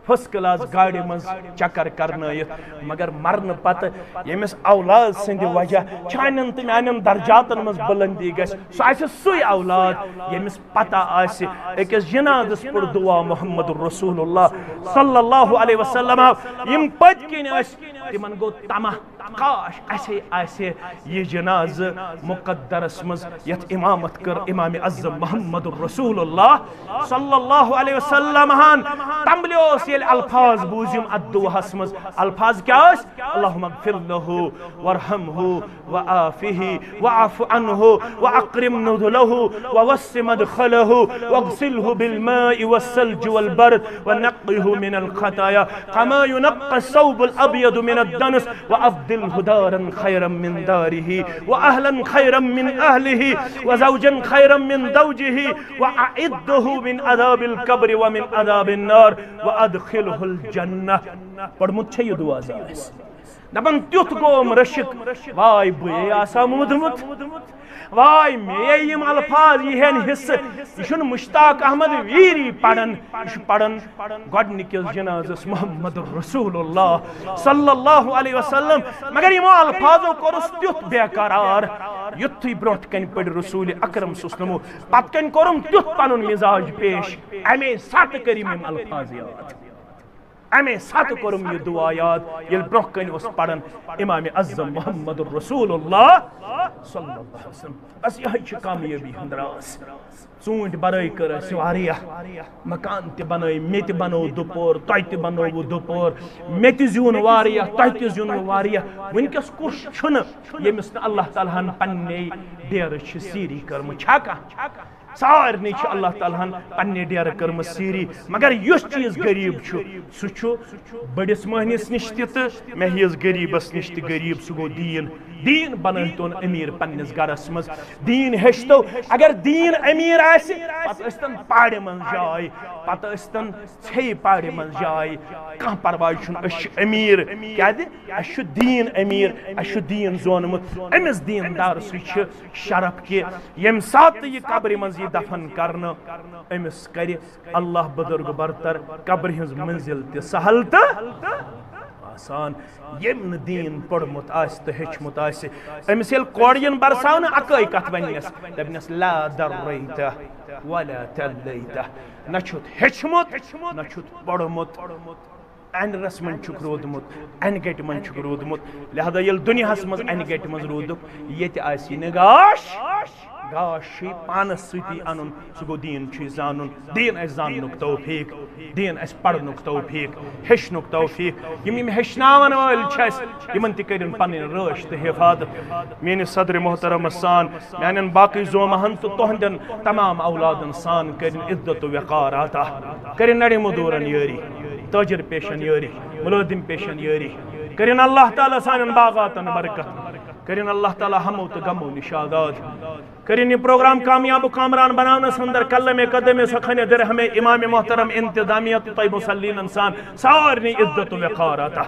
S1: فٔسٹ کلاس گاڑِ منٛز چکر کرنٲیِتھ مگر مرنہٕ پتہٕ ییٚمِس اولاد سٕنٛدِ وجہ چانٮ۪ن تہٕ میانٮ۪ن درجاتن منٛز بُلندی گژھِ سُہ آسہِ سُے اولاد ییٚمِس پتہ آسہِ أکِس جنازس پوٚر دعا محمد رسول اللہ صلی اللہ علیہ وسلم یِم پٔتۍ کِنۍ ٲسۍ تِمن گوٚو طمع کاش ایسے ایسے یہ جناز مقدر اسمز یت امامت کر امام اعظم محمد الرسول اللہ صلی اللہ علیہ وسلم ہان تملیوس یل الفاظ بوزیم ادوہ اسمز الفاظ کیا اس اللہم اغفر لہو ورحمہو وآفہی وعف عنہو واقرم نزلہو ووسع مدخلہو واغسلہ بالماء والثلج والبرد ونقہ من الخطايا كما ينقى الثوب الأبيض من الدنس وأبدله دارا خيرا من داره وأهلا خيرا من أهله وزوجا خيرا من زوجه وأعده من عذاب القبر ومن عذاب النار وأدخله الجنة پڑھمت چھے یہ دعا زائز دبن تیوت گوم رشک وائی بوئی آسا مودمت وائی میں یم الفاظ یہ حصہ یہ مشتاق احمد ویری پڑھن یہ پڑھن گۄڈنِکِس جنازس محمد رسول اللہ صلی اللہ علیہ وسلم مگر یمو الفاظو کورس تیوت بے قرار یتھی برونٹ کن پڑ رسول اکرم صلی اللہ علیہ وسلم پت کن کورم تیوت پنن مزاج پیش امی سات کریم یم الفاظ یاد امی سات کرم یہ دعا یاد یل برونہ کن اس پڑھن امام اعظم محمد الرسول اللہ صلی اللہ علیہ وسلم بس یہ کامیابی ہندراس ژوٗنٛٹھۍ بنٲے کٔر اَسہِ واریاہ مکان تہِ بنٲے مےٚ تہِ بنوو دُپور تۄہہِ تہِ بنووُ دُپور مےٚ تہِ زیوٗن واریاہ تۄہہِ تہِ زیوٗنوُ واریاہ وٕنکٮ۪س کُس چھُنہٕ ییٚمِس نہٕ اللہ تعالیٰ ہن پنٛنے ڈیرٕ چھِ سیٖری کٔرمٕژ چھا کانٛہہ سارنٕے چھِ اللہ تعالیٰ ہن پنٛنہِ ڈیرٕ کٔرمٕژ سیٖری مگر یُس چیٖز غریٖب چھُ سُہ چھُ بٔڑِس مٔہنِس نِش تہِ تہٕ مےٚ ہِیِس غریٖبس نِش تہِ غریٖب سُہ گوٚو دیٖن دین بنٲیتون امیر پننس گرس مز دین ہیچتو اگر دین امیر آسہِ پتہ ٲسۍتن پاڑِ منٛز جاے پتہ ٲسۍتن ژھیٚیہِ پاڑِ منٛز جاے کانٛہہ پرواے چھُنہٕ أسۍ چھِ امیر کیازِ اَسہِ چھُ دیٖن امیر اَسہِ چھُ دیٖن زونمُت أمِس دیٖندار سُے چھُ شرف کہِ ییٚمہِ ساتہٕ تہِ یہِ قبرِ منٛز یی دفن کرنہٕ أمِس کرِ اللہ بُزرگ برتر قبرِ ہٕنٛز منزل تہِ سہل تہٕ آسان یم نہ دین پڑھمت آس تو ہیچمت آس امس یل کور ین برسان اکے کت ونس دپنس لا دریت ولا تلیت نہ چھت ہیچمت نہ چھت پڑھمت این رسمن چھک رودمت این گٹ من چھک رودمت لہذا یل دنیاس مز این گٹ مز رودک یت آسی نگاش گاش پانس ستی انن سہ گو دین چھ زانن دین اس زاننک توفیق دین اس پڑھنک توفیق ہیچنک توفیق یم ہیچناون ول چھس یمن تہ کرن پنن رٲچھ تہ حفاظت میٲنِس صدر محترم سان میانن باقی زومہن تو تہندن تمام اولادن سان کرن عزت و وقار عطا کرن نڑِ مدورن یاری تاجر پیشن یاری ملازم پیشن یاری کرن اللہ تعالی سانن باغاتن برکت کرن اللہ تعالی ہمو تو غمو نشادات کرن یہ پروگرام کامیاب و کامران بنانس اندر کلم قدم سخن درہم امام محترم انتظامیت طیب مسلین انسان سارنی عزت و وقار عطا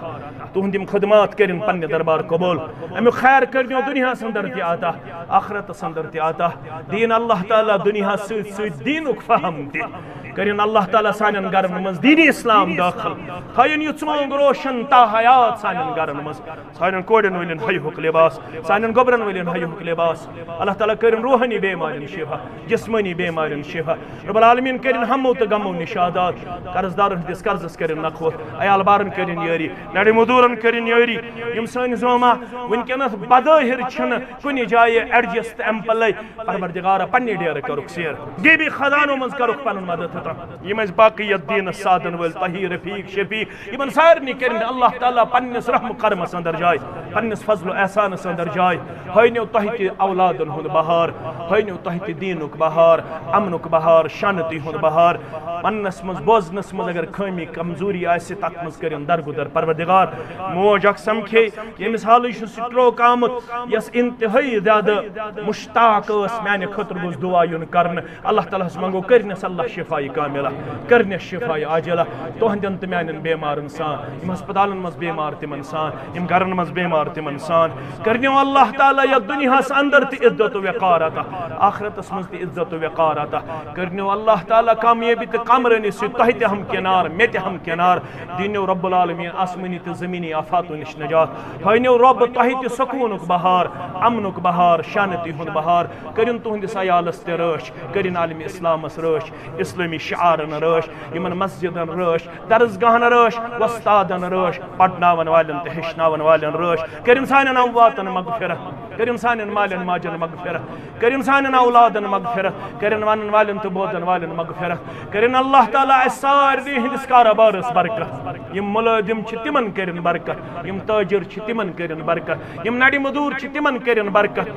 S1: تہندم خدمات کرن پنہ دربار قبول امی خیر کرنیو دنیا اندر تہ عطا آخرت اندر تہ عطا دین اللہ تعالی دنیا سۭتۍ دینک فہم تہ کرن اللہ تعالی سانن گرن مز دینی اسلام داخل تھاین یہ ژونگ روشن تا حیات سانن گرن مز سانن کوڑن ولین حیہک لباس سانن گوبرن ولین حیہک لباس اللہ تعالی کرن روحانی بیمارین شفا جسمانی بیمارین شفا رب العالمین کرن ہمو تو غمو نشادات قرضدارن ہندس قرضس کرن نخوت عیال بارن کرن یاری نڑِ مدورن کرن یاری یم سن زوما ونکنس بظاہر چھن کُنہِ جایہِ ایڈجسٹ ایمپلے پروردگار پننہِ ڈیرٕ کرُکھ سیر غیبی خزانو منٛز کرُکھ پنُن مدد یم اس باقیت دینس سادن ول تہی رفیق شفیق یمن سارنی کرن اللہ تعالی پننس رحم کرمس اندر جائے پننس فضل و احسانس اندر جائے ہینو تہ تہ اولادن ہند بہار ہینو تہ تہ دینک بہار امنک بہار شانتی ہند بہار پننس مز بوزنس مز اگر خامی کمزوری آسہ تت مز کرن درگدر پروردگار موج اک سمکھے یمس حالے سٹروک آمت یس انتہائی زیادہ مشتاق اس میانہ خطر گوس دعا یون کرن اللہ تعالیٰ منگو کرنس اللہ شفائی کاملہ کرنس شفائی عاجلہ تہندن تہ میانن بیمارن سان یم ہسپتالن مز بیمار تمن سان یم گرن مز بیمار تمن سان کرنو اللہ تعالیٰ یا دنیاس اندر تہ عزت و وقار عطا آخرتس مز تہ عزت و وقار عطا کرنو اللہ تعالیٰ کامیابی تہ کمرنی سی تہ تہ ہم کنار مے تہ ہم کنار دینو رب العالمین آسمانی تہ زمینی آفاتو نش نجات ہینو رب تہ تہ سکونک بہار امنک بہار شانتی ہند بہار کرن تہندس عیالس تہ رٲچھ کرن عالم اسلامس رٲچھ اسلامی شعارن رٲچھ یمن مسجدن رٲچھ درسگاہن رٲچھ وستادن رٲچھ پڑناون والن تہ ہیچناون والن رٲچھ کرن سانن امواتن مغفرت کرن سانن مالن ماجن مغفرت کرن سانن اولادن مغفرت کرن وانن والن تو بودن والن مغفرت کرن اللہ تعالیٰ اس سارے ہندس کاربارس برکت یم ملازم چھ تمن کرن برکت یم تاجر چھ تمن کرن برکت یم نڑی مدور چھ تمن کرن برکت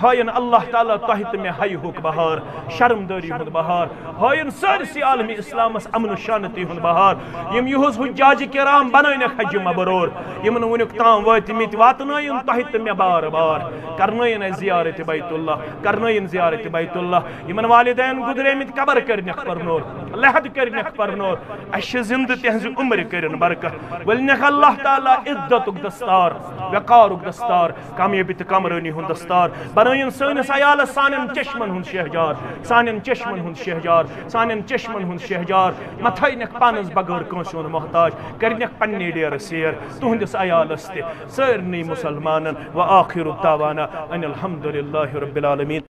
S1: ہائن اللہ تعالیٰ تہ تو میں ہائی ہوک بہار شرمداری ہند بہار ہائن سارسی عالمی اسلامس امن و شانتی ہند بہار یم یہوز حجاج کرام بنائنک حج مبرور یمن ونیک تام واتمت واتنائن تہ تو میں بار بار کرنائن زیارت بیت اللہ کرنائن زیارت بیت اللہ یمن والدین گزریمت قبر کرنک پرنور لحد کرنک پرنور اش زند تہذ عمر کرن برکت ولنک اللہ تعالیٰ عزتک دستار وقارک دستار کامیابی تو کامرانی ہند دستار بنائن سانس عیالس سانن چشمن ہند شہجار سانن چشمن ہند شہجار سانن چشمن ہند شہجار متھینک پانس بغیر کنس ہند محتاج کرنک پنہ ڈیر سیر تہندس عیالس تہ سارنی مسلمانن وآخر دعوانا ان الحمد للہ رب العالمین.